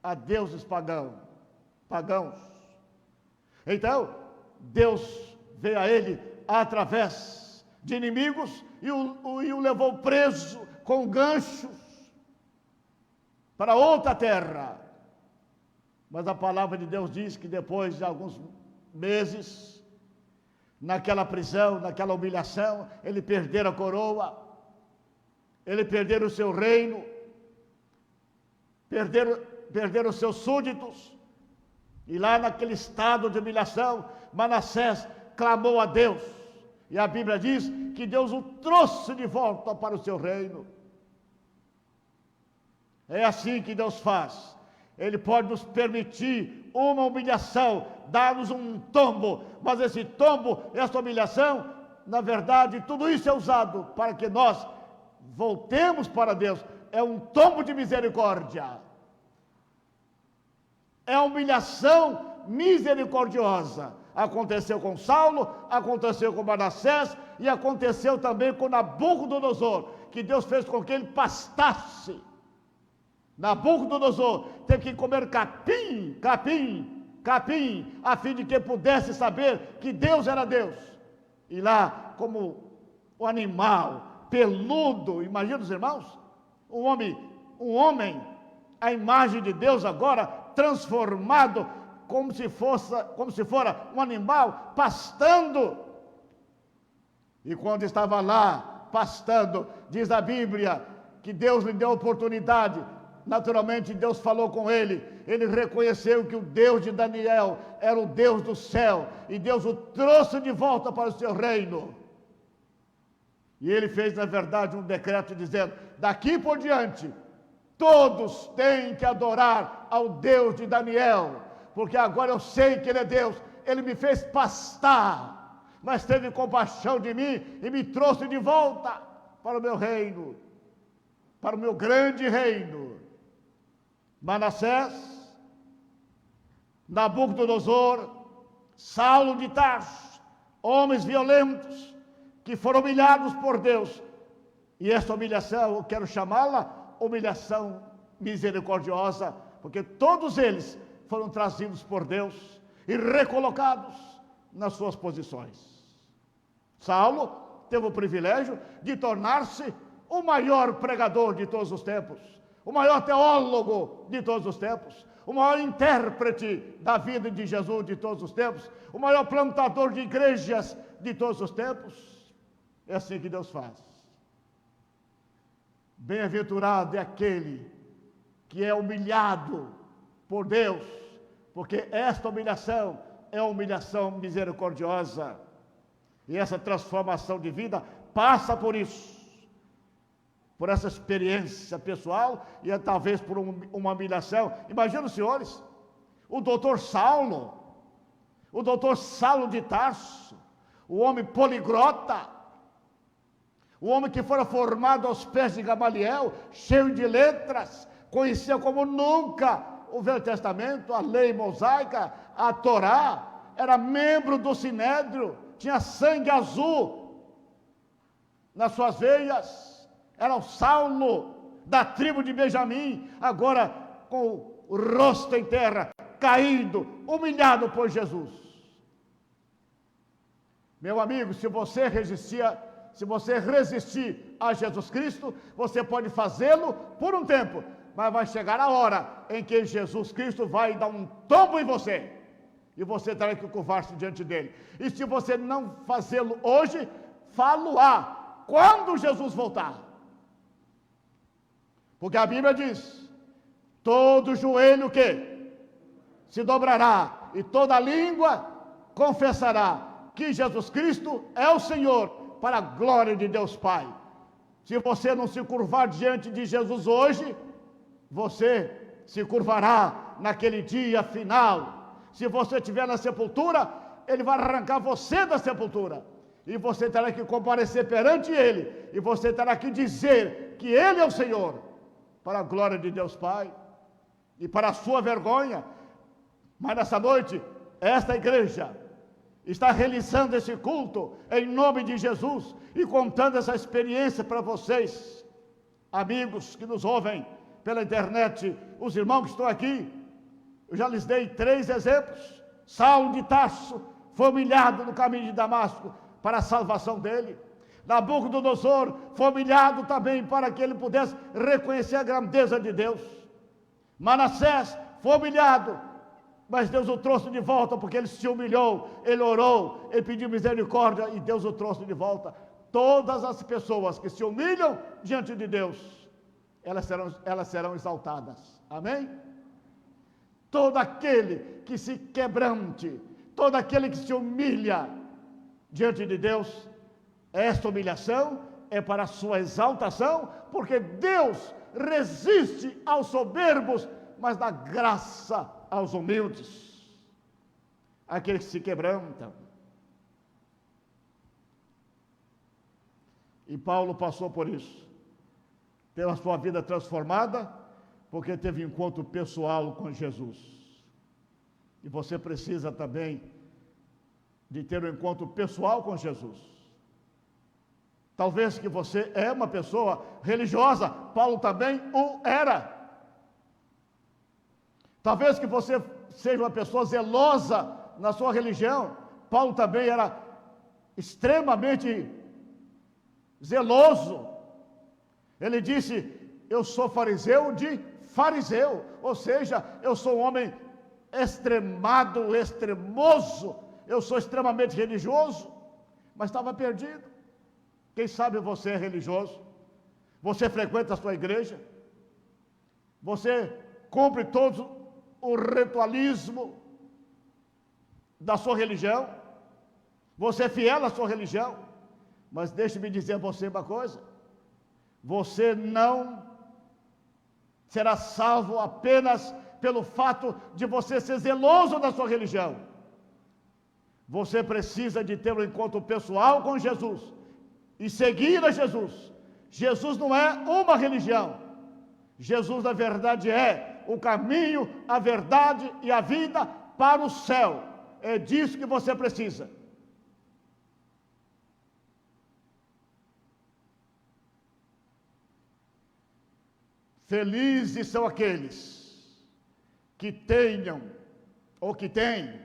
a deuses pagãos. Então, Deus veio a ele através de inimigos e o levou preso com ganchos para outra terra. Mas a palavra de Deus diz que depois de alguns meses, naquela prisão, naquela humilhação, ele perdera a coroa, ele perdera o seu reino, perderam os seus súditos, e lá naquele estado de humilhação, Manassés clamou a Deus, e a Bíblia diz que Deus o trouxe de volta para o seu reino. É assim que Deus faz. Ele pode nos permitir uma humilhação, dar-nos um tombo, mas esse tombo, essa humilhação, na verdade, tudo isso é usado para que nós voltemos para Deus. É um tombo de misericórdia. É humilhação misericordiosa. Aconteceu com Saulo, aconteceu com Manassés e aconteceu também com Nabucodonosor, que Deus fez com que ele pastasse. Nabucodonosor teve que comer capim, a fim de que pudesse saber que Deus era Deus. E lá, como o animal peludo, imagina os irmãos, um homem, a imagem de Deus agora transformado como se fora um animal pastando. E quando estava lá pastando, diz a Bíblia que Deus lhe deu oportunidade. Naturalmente Deus falou com ele, ele reconheceu que o Deus de Daniel era o Deus do céu, e Deus o trouxe de volta para o seu reino. E ele fez, na verdade, um decreto dizendo: daqui por diante, todos têm que adorar ao Deus de Daniel, porque agora eu sei que ele é Deus, ele me fez pastar, mas teve compaixão de mim e me trouxe de volta para o meu reino, para o meu grande reino. Manassés, Nabucodonosor, Saulo de Tarso, homens violentos que foram humilhados por Deus. E essa humilhação, eu quero chamá-la humilhação misericordiosa, porque todos eles foram trazidos por Deus e recolocados nas suas posições. Saulo teve o privilégio de tornar-se o maior pregador de todos os tempos, o maior teólogo de todos os tempos, o maior intérprete da vida de Jesus de todos os tempos, o maior plantador de igrejas de todos os tempos. É assim que Deus faz. Bem-aventurado é aquele que é humilhado por Deus, porque esta humilhação é uma humilhação misericordiosa, e essa transformação de vida passa por isso, por essa experiência pessoal, e talvez por uma humilhação. Imagina os senhores, o doutor Saulo de Tarso, o homem poliglota, o homem que fora formado aos pés de Gamaliel, cheio de letras, conhecia como nunca o Velho Testamento, a lei mosaica, a Torá, era membro do Sinédrio, tinha sangue azul nas suas veias, era o Saulo da tribo de Benjamim, agora com o rosto em terra, caído, humilhado por Jesus. Meu amigo, se você resistir a Jesus Cristo, você pode fazê-lo por um tempo, mas vai chegar a hora em que Jesus Cristo vai dar um tombo em você, e você terá que curvar-se diante dele. E se você não fazê-lo hoje, fá-lo-á quando Jesus voltar. Porque a Bíblia diz: todo joelho que se dobrará e toda língua confessará que Jesus Cristo é o Senhor, para a glória de Deus Pai. Se você não se curvar diante de Jesus hoje, você se curvará naquele dia final. Se você estiver na sepultura, ele vai arrancar você da sepultura, e você terá que comparecer perante ele, e você terá que dizer que ele é o Senhor, para a glória de Deus Pai e para a sua vergonha. Mas nessa noite, esta igreja está realizando esse culto em nome de Jesus e contando essa experiência para vocês, amigos que nos ouvem pela internet, os irmãos que estão aqui, Eu já lhes dei 3 exemplos. Saulo de Tarso foi humilhado no caminho de Damasco para a salvação dele. Nabucodonosor foi humilhado também para que ele pudesse reconhecer a grandeza de Deus. Manassés foi humilhado, mas Deus o trouxe de volta porque ele se humilhou, ele orou, ele pediu misericórdia e Deus o trouxe de volta. Todas as pessoas que se humilham diante de Deus, elas serão exaltadas. Amém? Todo aquele que se quebrante, todo aquele que se humilha diante de Deus, esta humilhação é para a sua exaltação, porque Deus resiste aos soberbos, mas dá graça aos humildes, aqueles que se quebrantam. E Paulo passou por isso, teve a sua vida transformada, porque teve encontro pessoal com Jesus. E você precisa também de ter um encontro pessoal com Jesus. Talvez que você é uma pessoa religiosa, Paulo também o era. Talvez que você seja uma pessoa zelosa na sua religião, Paulo também era extremamente zeloso. Ele disse: eu sou fariseu de fariseu, ou seja, eu sou um homem extremado, extremoso, eu sou extremamente religioso, mas estava perdido. Quem sabe você é religioso, você frequenta a sua igreja, você cumpre todo o ritualismo da sua religião, você é fiel à sua religião, mas deixe-me dizer a você uma coisa: você não será salvo apenas pelo fato de você ser zeloso da sua religião. Você precisa de ter um encontro pessoal com Jesus e seguir a Jesus. Jesus não é uma religião. Jesus, na verdade, é o caminho, a verdade e a vida para o céu. É disso que você precisa. Felizes são aqueles que tenham ou que têm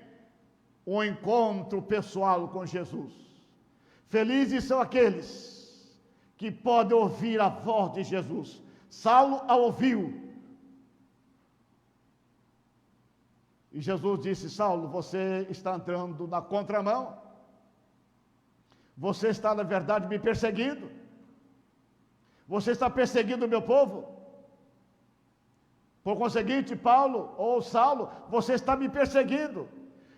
um encontro pessoal com Jesus. Felizes são aqueles que podem ouvir a voz de Jesus. Saulo a ouviu. E Jesus disse: Saulo, você está entrando na contramão. Você está, na verdade, me perseguindo. Você está perseguindo o meu povo. Por conseguinte, Paulo ou Saulo, você está me perseguindo.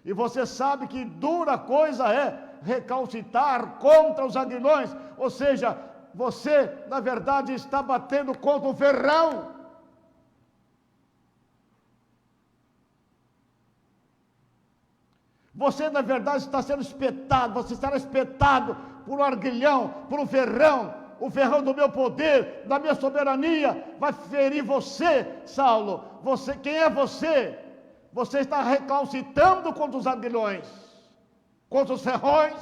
E você sabe que dura coisa é recalcitrar contra os aguilhões. Ou seja, você, na verdade, está batendo contra o ferrão. Você, na verdade, está sendo espetado. Você estará espetado por um arguilhão, por um ferrão. O ferrão do meu poder, da minha soberania, vai ferir você, Saulo. Você, quem é você? Você está recalcitando contra os aguilhões, contra os ferrões,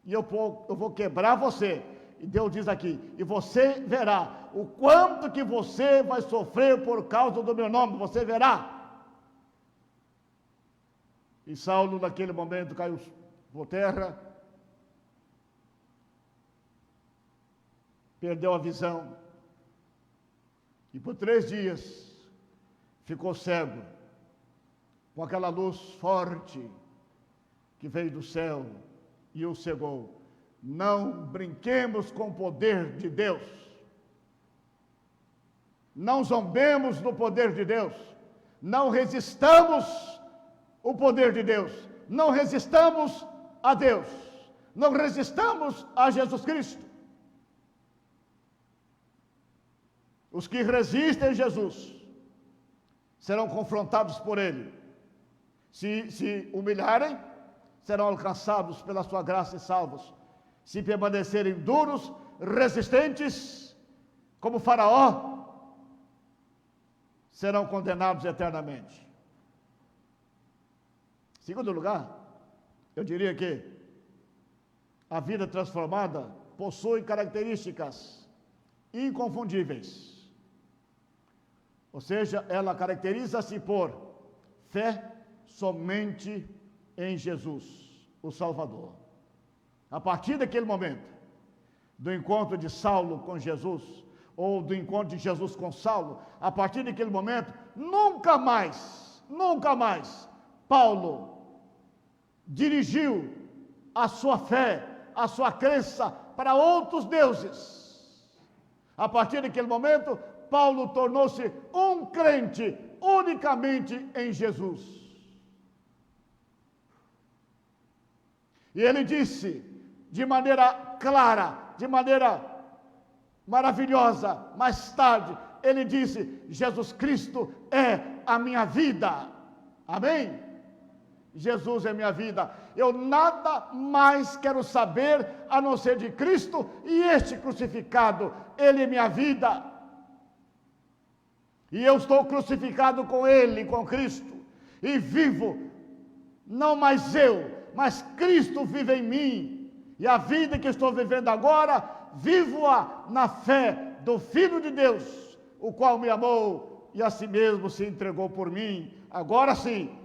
e eu vou quebrar você. E Deus diz aqui: e você verá o quanto que você vai sofrer por causa do meu nome, você verá. E Saulo, naquele momento, caiu por terra, perdeu a visão, e por 3 dias ficou cego, com aquela luz forte que veio do céu e o cegou. Não brinquemos com o poder de Deus, não zombemos do poder de Deus, não resistamos o poder de Deus, não resistamos a Deus, não resistamos a Jesus Cristo. Os que resistem a Jesus serão confrontados por Ele. Se humilharem, serão alcançados pela sua graça e salvos. Se permanecerem duros, resistentes, como Faraó, serão condenados eternamente. Em segundo lugar, eu diria que a vida transformada possui características inconfundíveis. Ou seja, ela caracteriza-se por fé somente em Jesus, o Salvador. A partir daquele momento, do encontro de Saulo com Jesus, ou do encontro de Jesus com Saulo, a partir daquele momento, nunca mais, Paulo dirigiu a sua fé, a sua crença para outros deuses. A partir daquele momento, Paulo tornou-se um crente unicamente em Jesus. E ele disse de maneira clara, de maneira maravilhosa, mais tarde, ele disse: Jesus Cristo é a minha vida. Amém? Jesus é minha vida. Eu nada mais quero saber a não ser de Cristo e este crucificado. Ele é minha vida. E eu estou crucificado com Ele, com Cristo. E vivo, não mais eu, mas Cristo vive em mim. E a vida que estou vivendo agora, vivo-a na fé do Filho de Deus, o qual me amou e a si mesmo se entregou por mim. Agora sim,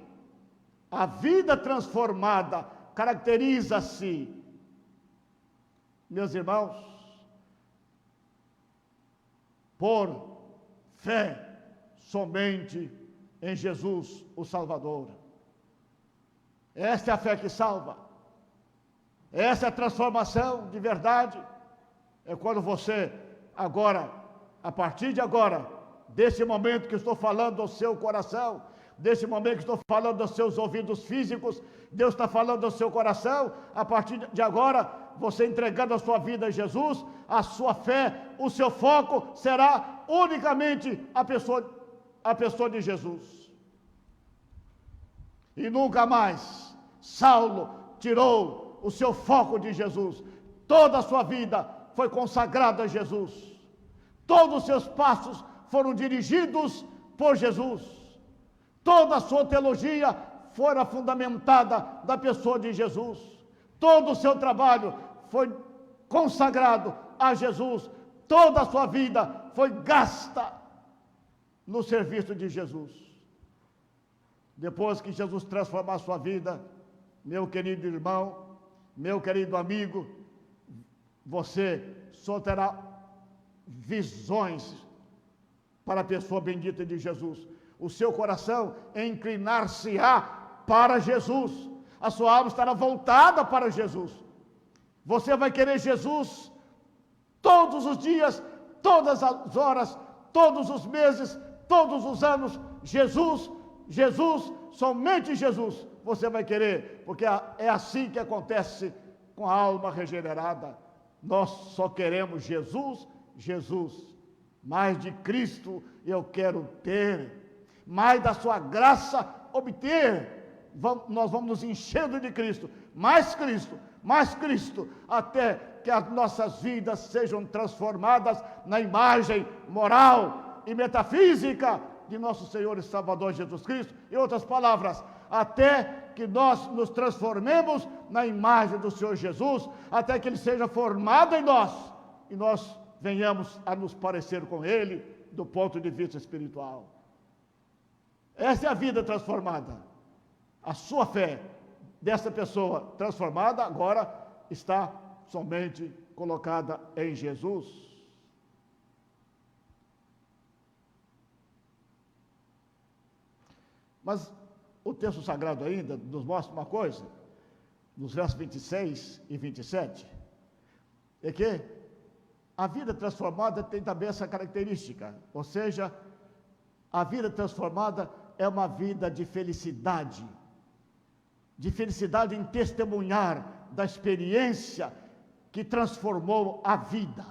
a vida transformada caracteriza-se, meus irmãos, por fé somente em Jesus, o Salvador. Esta é a fé que salva. Essa é a transformação de verdade. É quando você agora, a partir de agora, desse momento que estou falando ao seu coração, desse momento que estou falando aos seus ouvidos físicos, Deus está falando ao seu coração, a partir de agora, você entregando a sua vida a Jesus, a sua fé, o seu foco será unicamente a pessoa de Jesus. E nunca mais Saulo tirou o seu foco de Jesus. Toda a sua vida foi consagrada a Jesus. Todos os seus passos foram dirigidos por Jesus. Toda a sua teologia fora fundamentada da pessoa de Jesus. Todo o seu trabalho foi consagrado a Jesus. Toda a sua vida foi gasta no serviço de Jesus. Depois que Jesus transformar a sua vida, meu querido irmão, meu querido amigo, você só terá visões para a pessoa bendita de Jesus. O seu coração inclinar-se-á para Jesus. A sua alma estará voltada para Jesus. Você vai querer Jesus todos os dias, todas as horas, todos os meses, todos os anos. Jesus, Jesus, somente Jesus você vai querer, porque é assim que acontece com a alma regenerada. Nós só queremos Jesus, Jesus. Mais de Cristo eu quero ter, mais da sua graça obter. Nós vamos nos enchendo de Cristo, mais Cristo, até que as nossas vidas sejam transformadas na imagem moral e metafísica de nosso Senhor e Salvador Jesus Cristo. Em outras palavras, até que nós nos transformemos na imagem do Senhor Jesus, até que Ele seja formado em nós, e nós venhamos a nos parecer com Ele, do ponto de vista espiritual. Essa é a vida transformada. A sua fé dessa pessoa transformada agora está somente colocada em Jesus. Mas o texto sagrado ainda nos mostra uma coisa, nos versos 26 e 27, é que a vida transformada tem também essa característica, ou seja, a vida transformada é uma vida de felicidade em testemunhar da experiência que transformou a vida.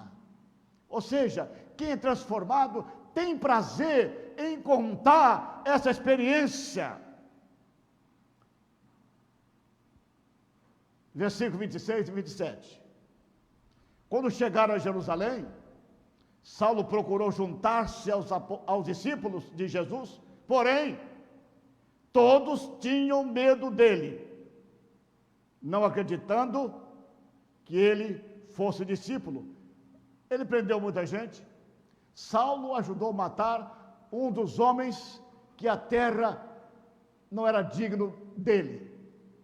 Ou seja, quem é transformado tem prazer em contar essa experiência. Versículo 26 e 27. Quando chegaram a Jerusalém, Saulo procurou juntar-se aos discípulos de Jesus, porém, todos tinham medo dele, não acreditando que ele fosse discípulo. Ele prendeu muita gente. Saulo ajudou a matar um dos homens que a terra não era digno dele.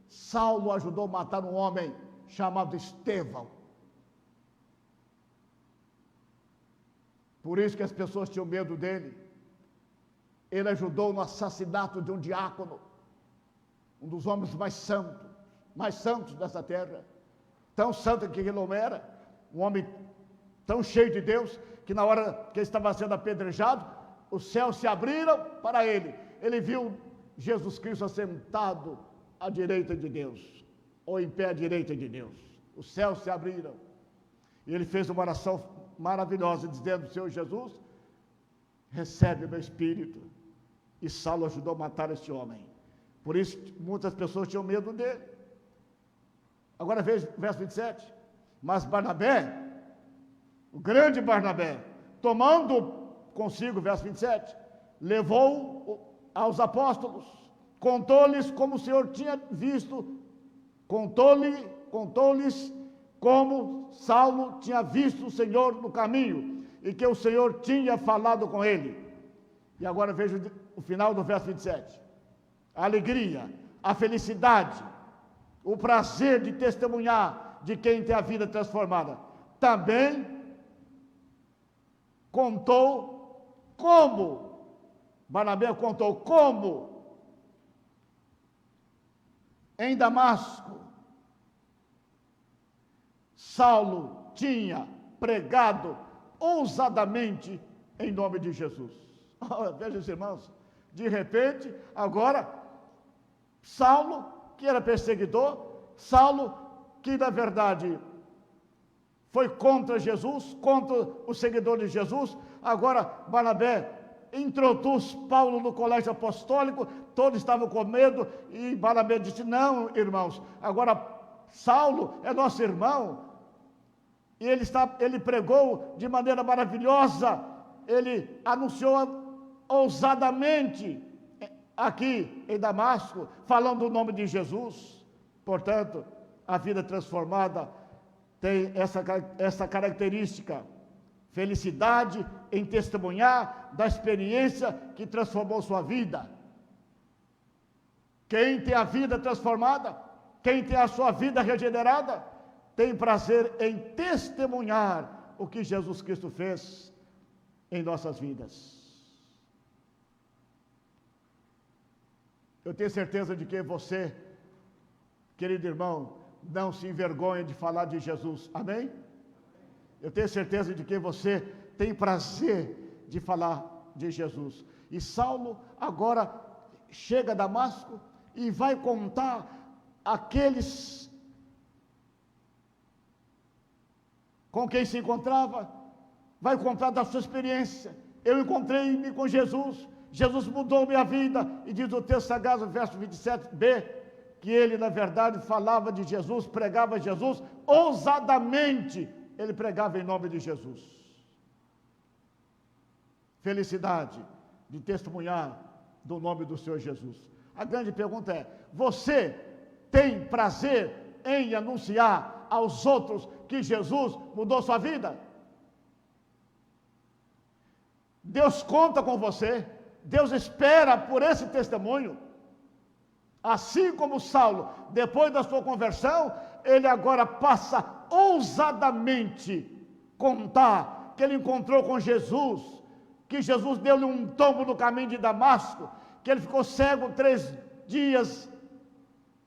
Saulo ajudou a matar um homem chamado Estevão. Por isso que as pessoas tinham medo dele. Ele ajudou no assassinato de um diácono, um dos homens mais santos dessa terra. Tão santo que ele não era, um homem tão cheio de Deus, que na hora que ele estava sendo apedrejado, os céus se abriram para ele. Ele viu Jesus Cristo assentado à direita de Deus, ou em pé à direita de Deus. Os céus se abriram. E ele fez uma oração maravilhosa, dizendo: Senhor Jesus, recebe o meu espírito. E Saulo ajudou a matar esse homem. Por isso, muitas pessoas tinham medo dele. Agora veja o verso 27. Mas Barnabé, o grande Barnabé, tomando consigo, verso 27, levou aos apóstolos, contou-lhes como o Senhor tinha visto, contou-lhes como Saulo tinha visto o Senhor no caminho, e que o Senhor tinha falado com ele. E agora veja o final do verso 27. A alegria, a felicidade, o prazer de testemunhar de quem tem a vida transformada. Também contou como, Barnabé contou como, em Damasco, Saulo tinha pregado ousadamente em nome de Jesus. Veja, irmãos, de repente, agora, Saulo, que era perseguidor, Saulo, que na verdade foi contra Jesus, contra os seguidores de Jesus, agora Barnabé introduz Paulo no colégio apostólico, todos estavam com medo, e Barnabé disse: não, irmãos, agora Saulo é nosso irmão, e ele pregou de maneira maravilhosa, ele anunciou ousadamente aqui em Damasco, falando o nome de Jesus. Portanto, a vida transformada tem essa característica: felicidade em testemunhar da experiência que transformou sua vida. Quem tem a vida transformada, quem tem a sua vida regenerada, tem prazer em testemunhar o que Jesus Cristo fez em nossas vidas. Eu tenho certeza de que você, querido irmão, não se envergonha de falar de Jesus, amém? Eu tenho certeza de que você tem prazer de falar de Jesus. E Saulo agora chega a Damasco e vai contar aqueles com quem se encontrava, vai contar da sua experiência. Eu encontrei-me com Jesus, Jesus mudou minha vida, e diz o texto sagrado, verso 27b, que ele na verdade falava de Jesus, pregava Jesus, ousadamente ele pregava em nome de Jesus. Felicidade de testemunhar do nome do Senhor Jesus. A grande pergunta é: você tem prazer em anunciar aos outros que Jesus mudou sua vida? Deus conta com você, Deus espera por esse testemunho. Assim como Saulo, depois da sua conversão, ele agora passa ousadamente contar que ele encontrou com Jesus, que Jesus deu-lhe um tombo no caminho de Damasco, que ele ficou cego 3 dias,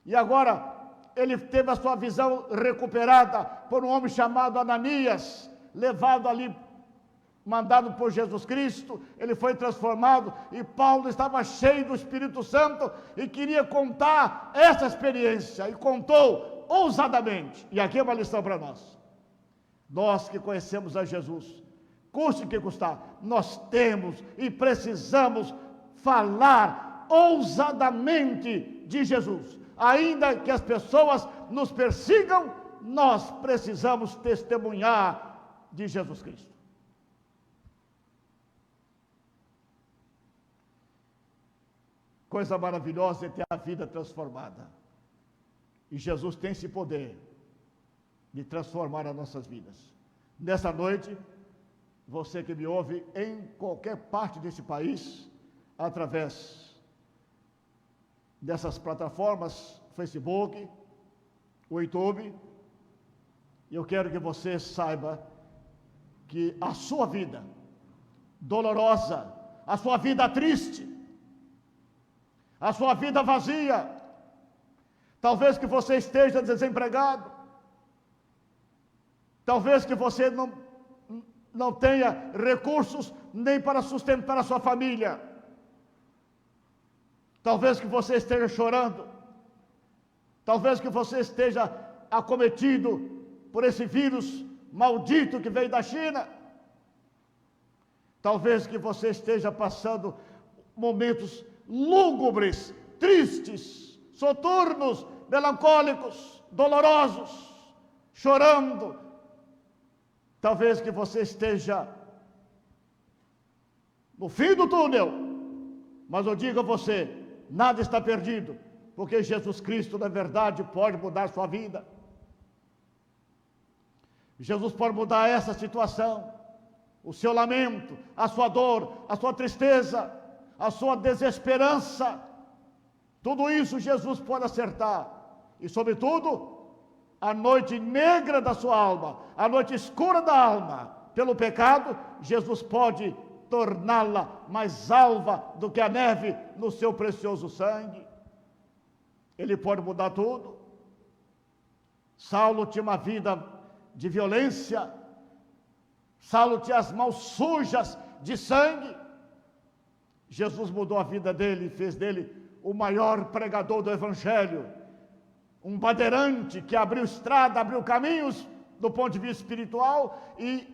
e agora ele teve a sua visão recuperada por um homem chamado Ananias, levado ali, mandado por Jesus Cristo. Ele foi transformado, e Paulo estava cheio do Espírito Santo e queria contar essa experiência, e contou ousadamente. E aqui é uma lição para nós. Nós que conhecemos a Jesus, custe o que custar, nós temos e precisamos falar ousadamente de Jesus. Ainda que as pessoas nos persigam, nós precisamos testemunhar de Jesus Cristo. Coisa maravilhosa é ter a vida transformada. E Jesus tem esse poder de transformar as nossas vidas. Nessa noite, você que me ouve em qualquer parte desse país, através dessas plataformas, Facebook, o YouTube, e eu quero que você saiba que a sua vida dolorosa, a sua vida triste, a sua vida vazia, talvez que você esteja desempregado, talvez que você não tenha recursos nem para sustentar a sua família, talvez que você esteja chorando, talvez que você esteja acometido por esse vírus maldito que veio da China, talvez que você esteja passando momentos lúgubres, tristes, soturnos, melancólicos, dolorosos, chorando. Talvez que você esteja no fim do túnel, mas eu digo a você, nada está perdido, porque Jesus Cristo, na verdade, pode mudar sua vida. Jesus pode mudar essa situação, o seu lamento, a sua dor, a sua tristeza, a sua desesperança. Tudo isso Jesus pode acertar. E, sobretudo, a noite negra da sua alma, a noite escura da alma, pelo pecado, Jesus pode torná-la mais alva do que a neve no seu precioso sangue. Ele pode mudar tudo. Saulo tinha uma vida de violência, Saulo tinha as mãos sujas de sangue. Jesus mudou a vida dele e fez dele o maior pregador do Evangelho, um bandeirante que abriu estrada, abriu caminhos do ponto de vista espiritual e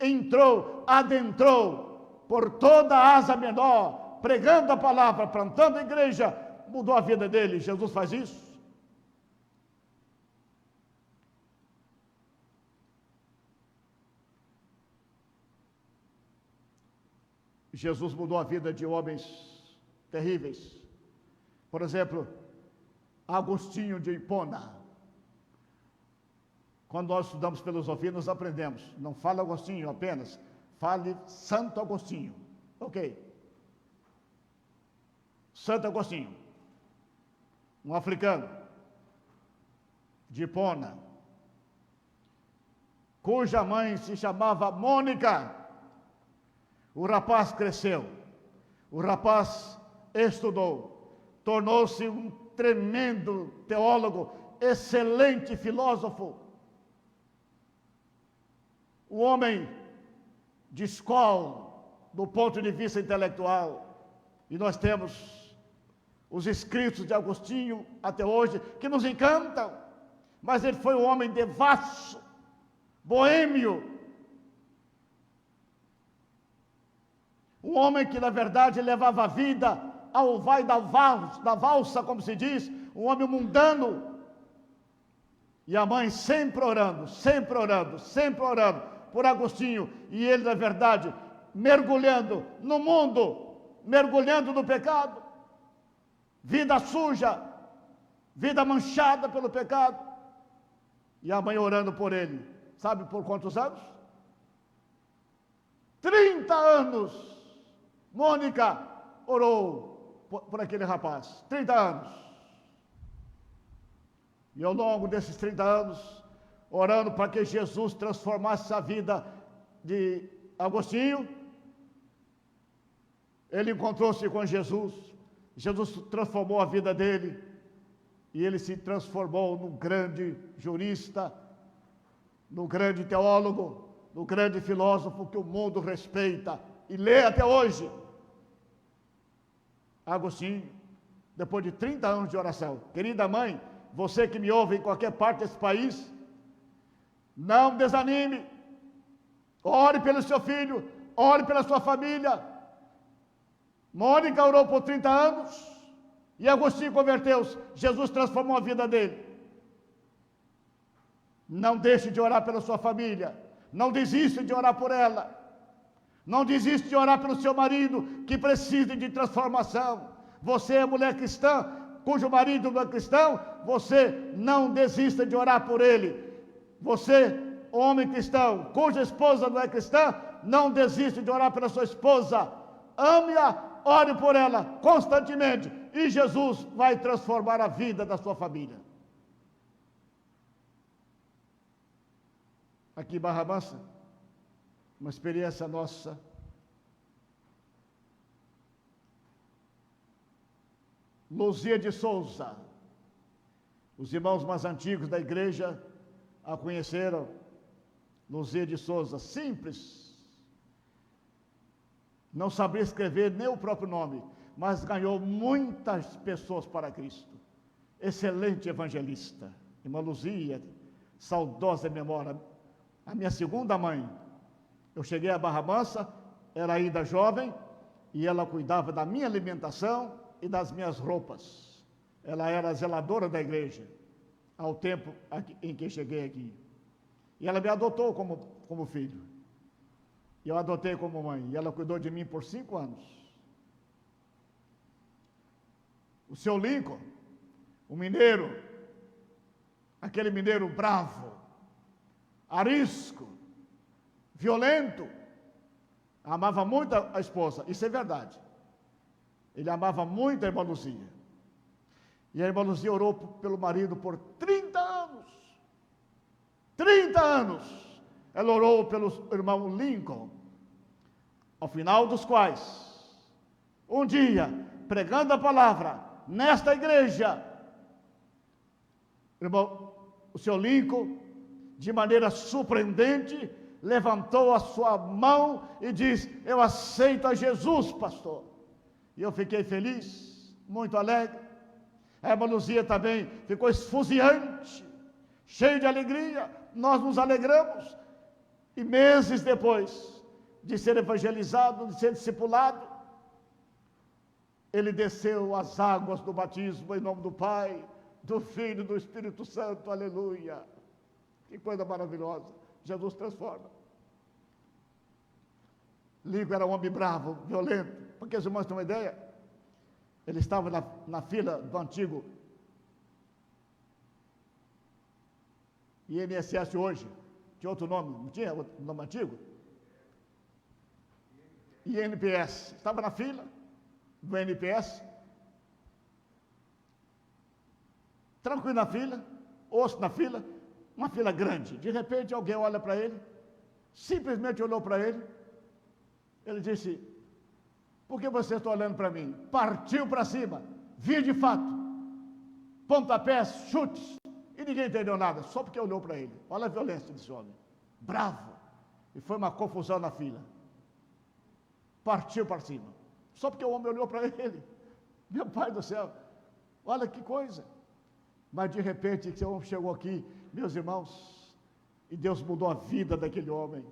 adentrou por toda a Ásia Menor, pregando a palavra, plantando a igreja, mudou a vida dele. Jesus faz isso. Jesus mudou a vida de homens terríveis. Por exemplo, Agostinho de Hipona. Quando nós estudamos filosofia, nós aprendemos. Não fala Agostinho apenas, fale Santo Agostinho. Ok. Santo Agostinho. Um africano. De Hipona. Cuja mãe se chamava Mônica. O rapaz cresceu, o rapaz estudou, tornou-se um tremendo teólogo, excelente filósofo, um homem de escola, do ponto de vista intelectual. E nós temos os escritos de Agostinho até hoje, que nos encantam, mas ele foi um homem devasso, boêmio, um homem que, na verdade, levava a vida ao vai da valsa, como se diz, um homem mundano. E a mãe sempre orando, sempre orando, sempre orando por Agostinho. E ele, na verdade, mergulhando no mundo, mergulhando no pecado. Vida suja, vida manchada pelo pecado. E a mãe orando por ele. Sabe por quantos anos? 30 anos. Mônica orou por aquele rapaz, 30 anos. E ao longo desses 30 anos, orando para que Jesus transformasse a vida de Agostinho, ele encontrou-se com Jesus. Jesus transformou a vida dele, e ele se transformou num grande jurista, num grande teólogo, num grande filósofo que o mundo respeita e lê até hoje. Agostinho, depois de 30 anos de oração. Querida mãe, você que me ouve em qualquer parte desse país, não desanime, ore pelo seu filho, ore pela sua família. Mônica orou por 30 anos, e Agostinho converteu-se, Jesus transformou a vida dele. Não deixe de orar pela sua família, não desista de orar por ela. Não desiste de orar pelo seu marido, que precisa de transformação. Você é mulher cristã, cujo marido não é cristão, você não desista de orar por ele. Você, homem cristão, cuja esposa não é cristã, não desiste de orar pela sua esposa. Ame-a, ore por ela constantemente, e Jesus vai transformar a vida da sua família. Aqui em Barra Mansa, uma experiência nossa. Luzia de Souza. Os irmãos mais antigos da igreja a conheceram. Luzia de Souza, simples. Não sabia escrever nem o próprio nome, mas ganhou muitas pessoas para Cristo. Excelente evangelista. Irmã Luzia, saudosa memória. A minha segunda mãe. Eu cheguei a Barra Mansa, era ainda jovem, e ela cuidava da minha alimentação e das minhas roupas. Ela era zeladora da igreja, ao tempo em que cheguei aqui. E ela me adotou como filho. E eu adotei como mãe. E ela cuidou de mim por 5 anos. O seu Lincoln, o mineiro, aquele mineiro bravo, arisco, violento, amava muito a esposa. Isso é verdade. Ele amava muito a irmã Luzia. E a irmã Luzia orou pelo marido por 30 anos. 30 anos. Ela orou pelo irmão Lincoln. Ao final dos quais, um dia, pregando a palavra nesta igreja, o seu Lincoln, de maneira surpreendente, levantou a sua mão e disse: eu aceito a Jesus, pastor. E eu fiquei feliz, muito alegre. A irmã Luzia também ficou esfuziante, cheio de alegria. Nós nos alegramos. E meses depois de ser evangelizado, de ser discipulado, ele desceu as águas do batismo em nome do Pai, do Filho e do Espírito Santo. Aleluia. Que coisa maravilhosa. Jesus transforma. Ligo era um homem bravo, violento. Porque os irmãos têm uma ideia, ele estava na fila do antigo INSS hoje, tinha outro nome, não tinha outro nome antigo? INPS, estava na fila do INPS, tranquilo na fila, osso na fila, uma fila grande. De repente alguém olha para ele, simplesmente olhou para ele, ele disse: por que você está olhando para mim? Partiu para cima, via de fato, pontapés, chutes, e ninguém entendeu nada, só porque olhou para ele. Olha a violência desse homem, bravo, e foi uma confusão na fila. Partiu para cima, só porque o homem olhou para ele. Meu Pai do céu, olha que coisa. Mas de repente, esse homem chegou aqui, meus irmãos, e Deus mudou a vida daquele homem,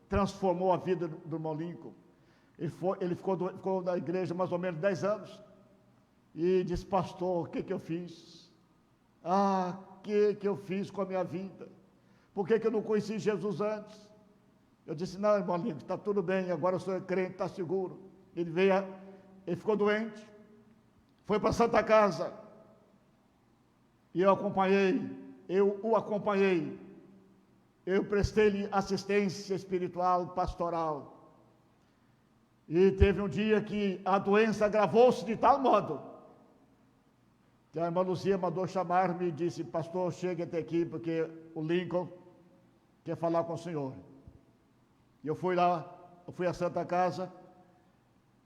transformou a vida do irmão Lincoln. Ele ficou na igreja mais ou menos 10 anos, e disse: pastor, o que eu fiz? O que eu fiz com a minha vida? Por que eu não conheci Jesus antes? Eu disse: não, irmão Lincoln, está tudo bem, agora eu sou crente, está seguro. Ele ficou doente, foi para a Santa Casa, e eu o acompanhei, eu prestei-lhe assistência espiritual, pastoral. E teve um dia que a doença agravou-se de tal modo que a irmã Luzia mandou chamar-me e disse: pastor, chegue até aqui, porque o Lincoln quer falar com o senhor. E eu fui lá, eu fui à Santa Casa,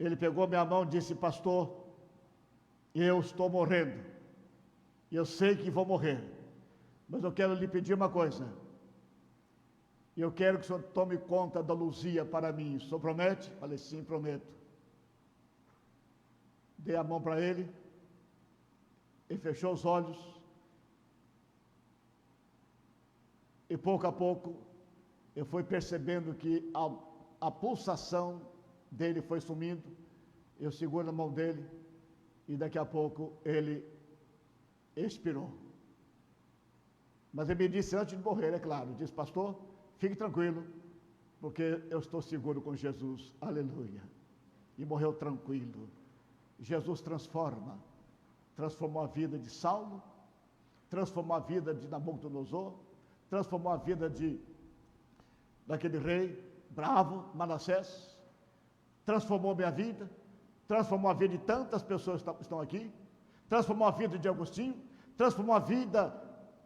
ele pegou minha mão e disse: pastor, eu estou morrendo, eu sei que vou morrer, mas eu quero lhe pedir uma coisa. Eu quero que o senhor tome conta da Luzia para mim. O senhor promete? Falei: sim, prometo. Dei a mão para ele, ele fechou os olhos, e pouco a pouco eu fui percebendo que a pulsação dele foi sumindo. Eu seguro na mão dele, e daqui a pouco ele expirou. Mas ele me disse antes de morrer, é claro, disse: pastor, fique tranquilo, porque eu estou seguro com Jesus. Aleluia. E morreu tranquilo. Jesus transformou a vida de Saulo, transformou a vida de Nabucodonosor, transformou a vida daquele rei, bravo, Manassés, transformou minha vida, transformou a vida de tantas pessoas que estão aqui, transformou a vida de Agostinho, transformou a vida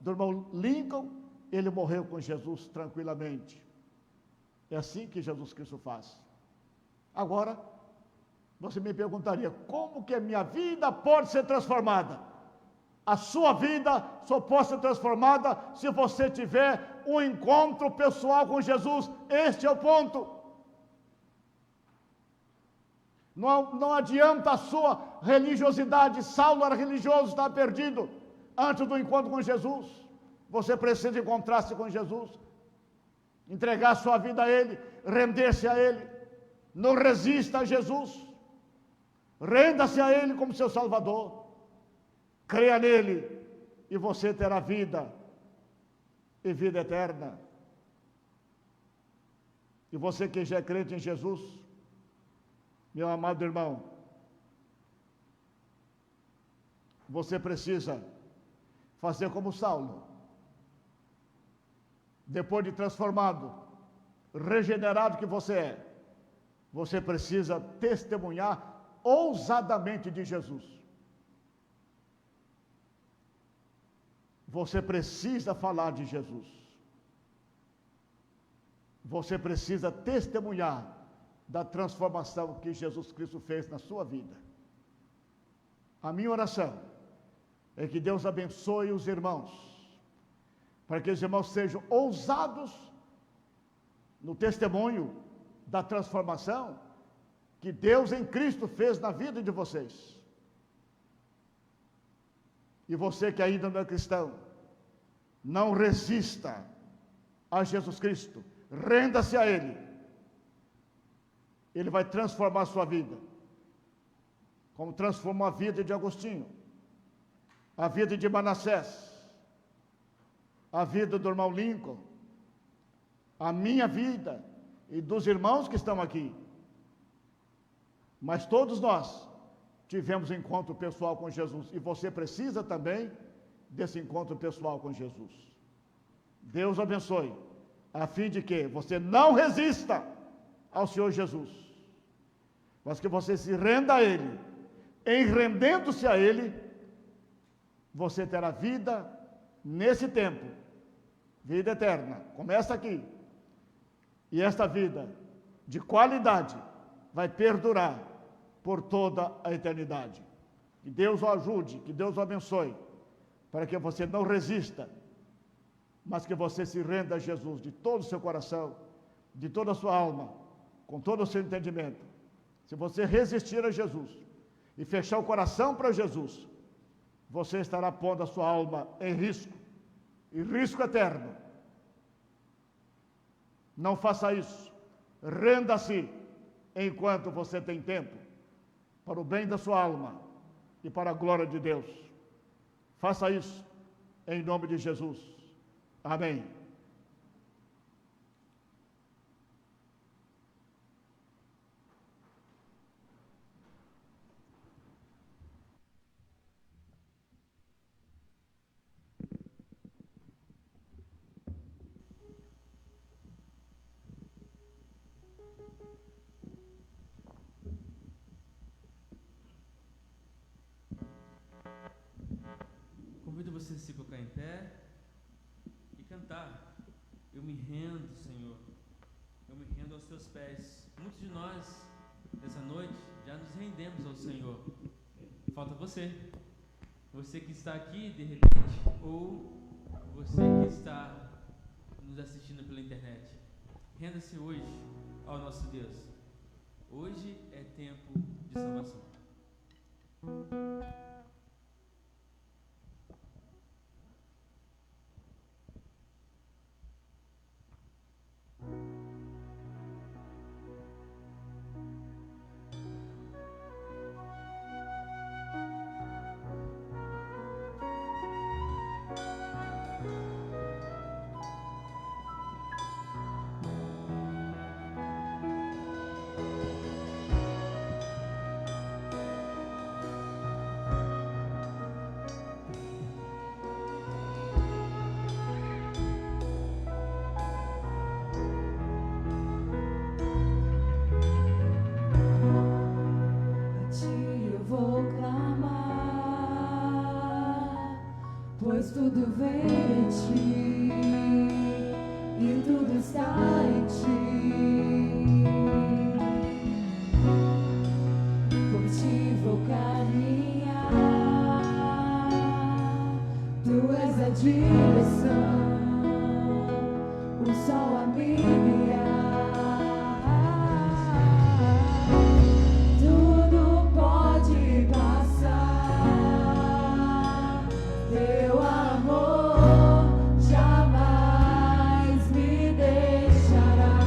do irmão Lincoln. Ele morreu com Jesus tranquilamente. É assim que Jesus Cristo faz. Agora, você me perguntaria, como que a minha vida pode ser transformada? A sua vida só pode ser transformada se você tiver um encontro pessoal com Jesus. Este é o ponto. Não adianta a sua religiosidade. Saulo era religioso, estava perdido antes do encontro com Jesus. Você precisa encontrar-se com Jesus, entregar sua vida a Ele, render-se a Ele. Não resista a Jesus. Renda-se a Ele como seu Salvador. Creia nele e você terá vida e vida eterna. E você que já é crente em Jesus, meu amado irmão, você precisa fazer como Saulo. Depois de transformado, regenerado que você precisa testemunhar ousadamente de Jesus. Você precisa falar de Jesus. Você precisa testemunhar da transformação que Jesus Cristo fez na sua vida. A minha oração é que Deus abençoe os irmãos, para que os irmãos sejam ousados no testemunho da transformação que Deus em Cristo fez na vida de vocês. E você que ainda não é cristão, não resista a Jesus Cristo, renda-se a Ele. Ele vai transformar a sua vida, como transformou a vida de Agostinho, a vida de Manassés, a vida do irmão Lincoln, a minha vida e dos irmãos que estão aqui. Mas todos nós tivemos encontro pessoal com Jesus, e você precisa também desse encontro pessoal com Jesus. Deus abençoe, a fim de que você não resista ao Senhor Jesus, mas que você se renda a Ele. Em rendendo-se a Ele, você terá vida nesse tempo, vida eterna. Começa aqui, e esta vida de qualidade vai perdurar por toda a eternidade. Que Deus o ajude, que Deus o abençoe, para que você não resista, mas que você se renda a Jesus de todo o seu coração, de toda a sua alma, com todo o seu entendimento. Se você resistir a Jesus e fechar o coração para Jesus, você estará pondo a sua alma em risco, e risco eterno. Não faça isso. Renda-se enquanto você tem tempo, para o bem da sua alma e para a glória de Deus. Faça isso em nome de Jesus. Amém. Convido você a se colocar em pé e cantar. Eu me rendo, Senhor. Eu me rendo aos teus pés. Muitos de nós, nessa noite, já nos rendemos ao Senhor. Falta você. Você que está aqui, de repente, ou você que está nos assistindo pela internet. Renda-se hoje ao nosso Deus. Hoje é tempo de salvação. pois tudo vem de ti e tudo está em ti. Por ti vou caminhar, tu és a direção, o sol a me guiar. Tudo pode passar, teu amor jamais me deixará.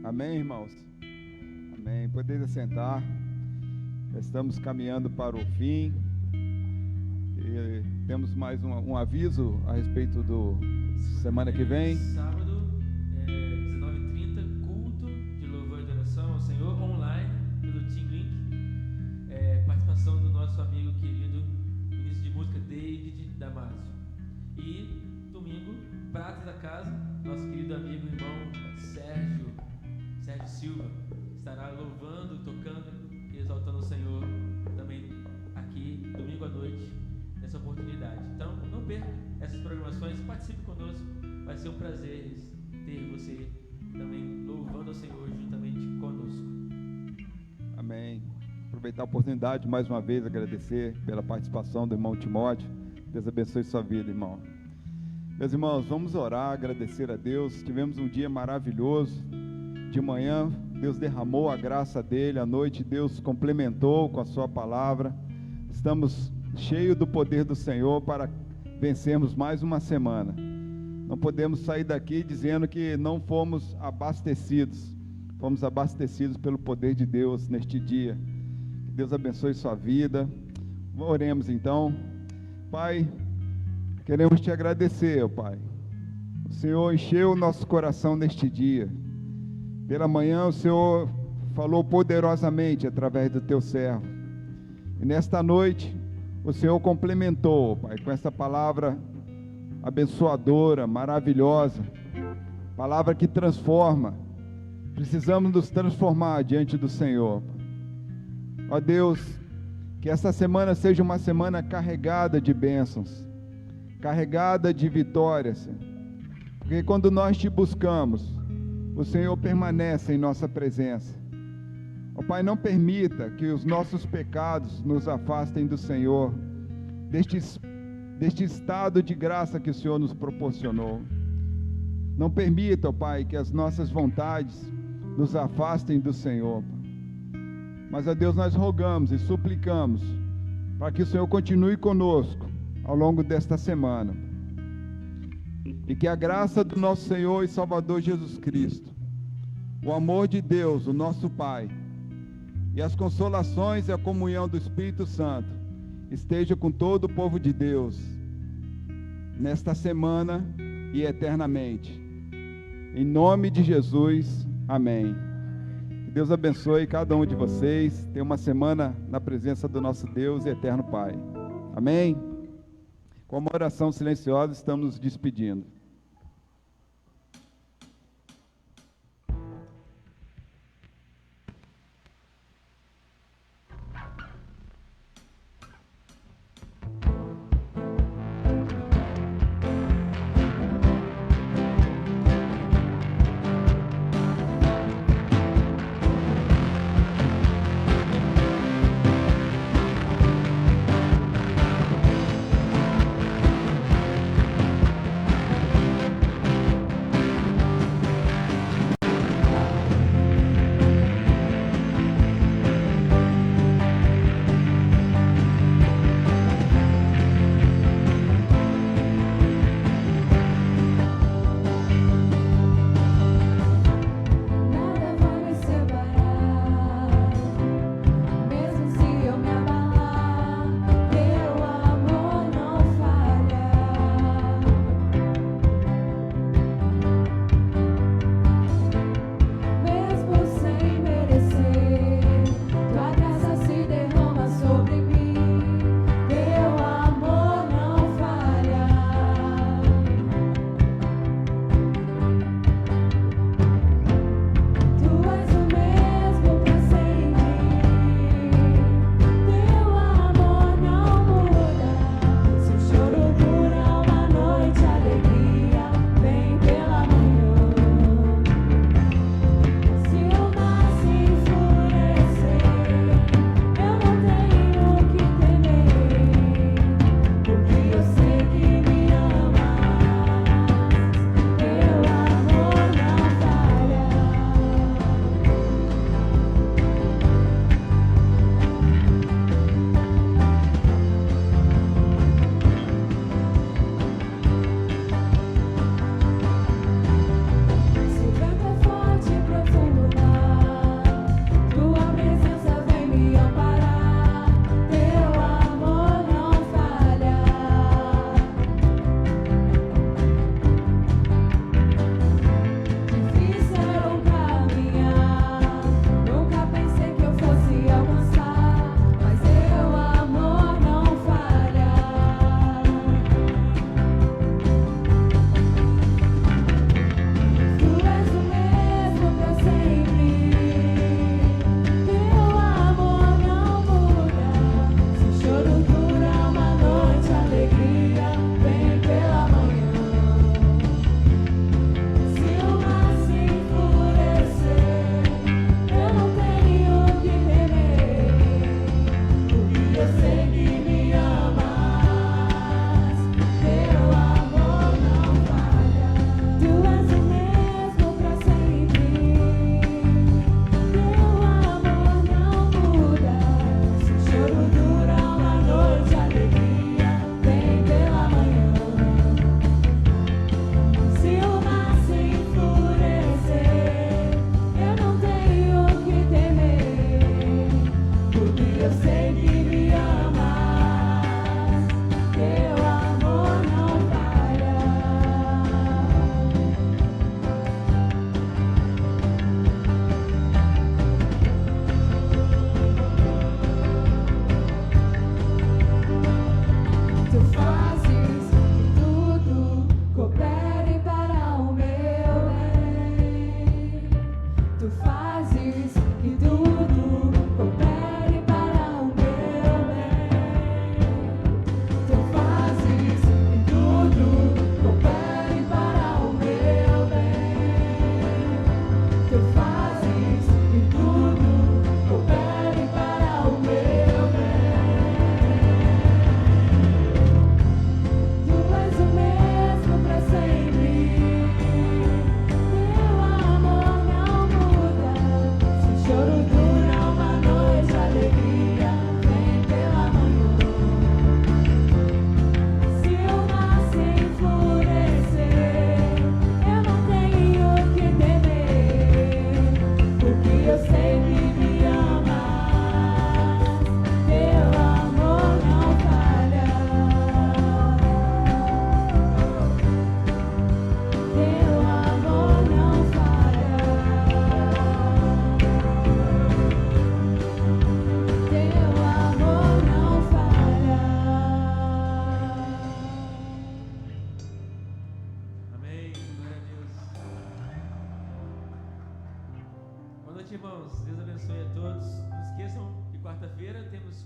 Amém, irmãos? Amém. Podeis assentar. Já estamos caminhando para o fim. E temos mais um aviso a respeito do semana que vem. Sábado, 19h30, culto de louvor e adoração ao Senhor, online, pelo Team Link. Participação do nosso amigo querido, ministro de música David Damasio. E domingo, prata da casa, nosso querido amigo e irmão Sérgio Silva, estará louvando, tocando e exaltando o Senhor também aqui, domingo à noite, nessa oportunidade. Então, não perca essas programações, participe conosco, vai ser um prazer ter você também louvando ao Senhor juntamente conosco. Amém. Aproveitar a oportunidade, mais uma vez, agradecer pela participação do irmão Timóteo. Deus abençoe sua vida, irmão. Meus irmãos, vamos orar, agradecer a Deus. Tivemos um dia maravilhoso. De manhã, Deus derramou a graça dele. À noite, Deus complementou com a sua palavra. Estamos cheios do poder do Senhor para vencermos mais uma semana. Não podemos sair daqui dizendo que não fomos abastecidos. Fomos abastecidos pelo poder de Deus neste dia. Que Deus abençoe sua vida. Oremos então. Pai, queremos te agradecer, Pai. O Senhor encheu o nosso coração neste dia. Pela manhã o Senhor falou poderosamente através do teu servo. E nesta noite o Senhor complementou, Pai, com essa palavra abençoadora, maravilhosa. Palavra que transforma. Precisamos nos transformar diante do Senhor. Ó Deus, que essa semana seja uma semana carregada de bênçãos, carregada de vitórias, Senhor. Porque quando nós te buscamos, o Senhor permanece em nossa presença. Ó Pai, não permita que os nossos pecados nos afastem do Senhor, deste estado de graça que o Senhor nos proporcionou. Não permita, ó Pai, que as nossas vontades nos afastem do Senhor. Mas a Deus nós rogamos e suplicamos para que o Senhor continue conosco ao longo desta semana. E que a graça do nosso Senhor e Salvador Jesus Cristo, o amor de Deus, o nosso Pai, e as consolações e a comunhão do Espírito Santo esteja com todo o povo de Deus, nesta semana e eternamente. Em nome de Jesus, amém. Que Deus abençoe cada um de vocês. Tenha uma semana na presença do nosso Deus e eterno Pai. Amém? Com uma oração silenciosa, estamos nos despedindo.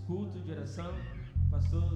culto de oração. Pastor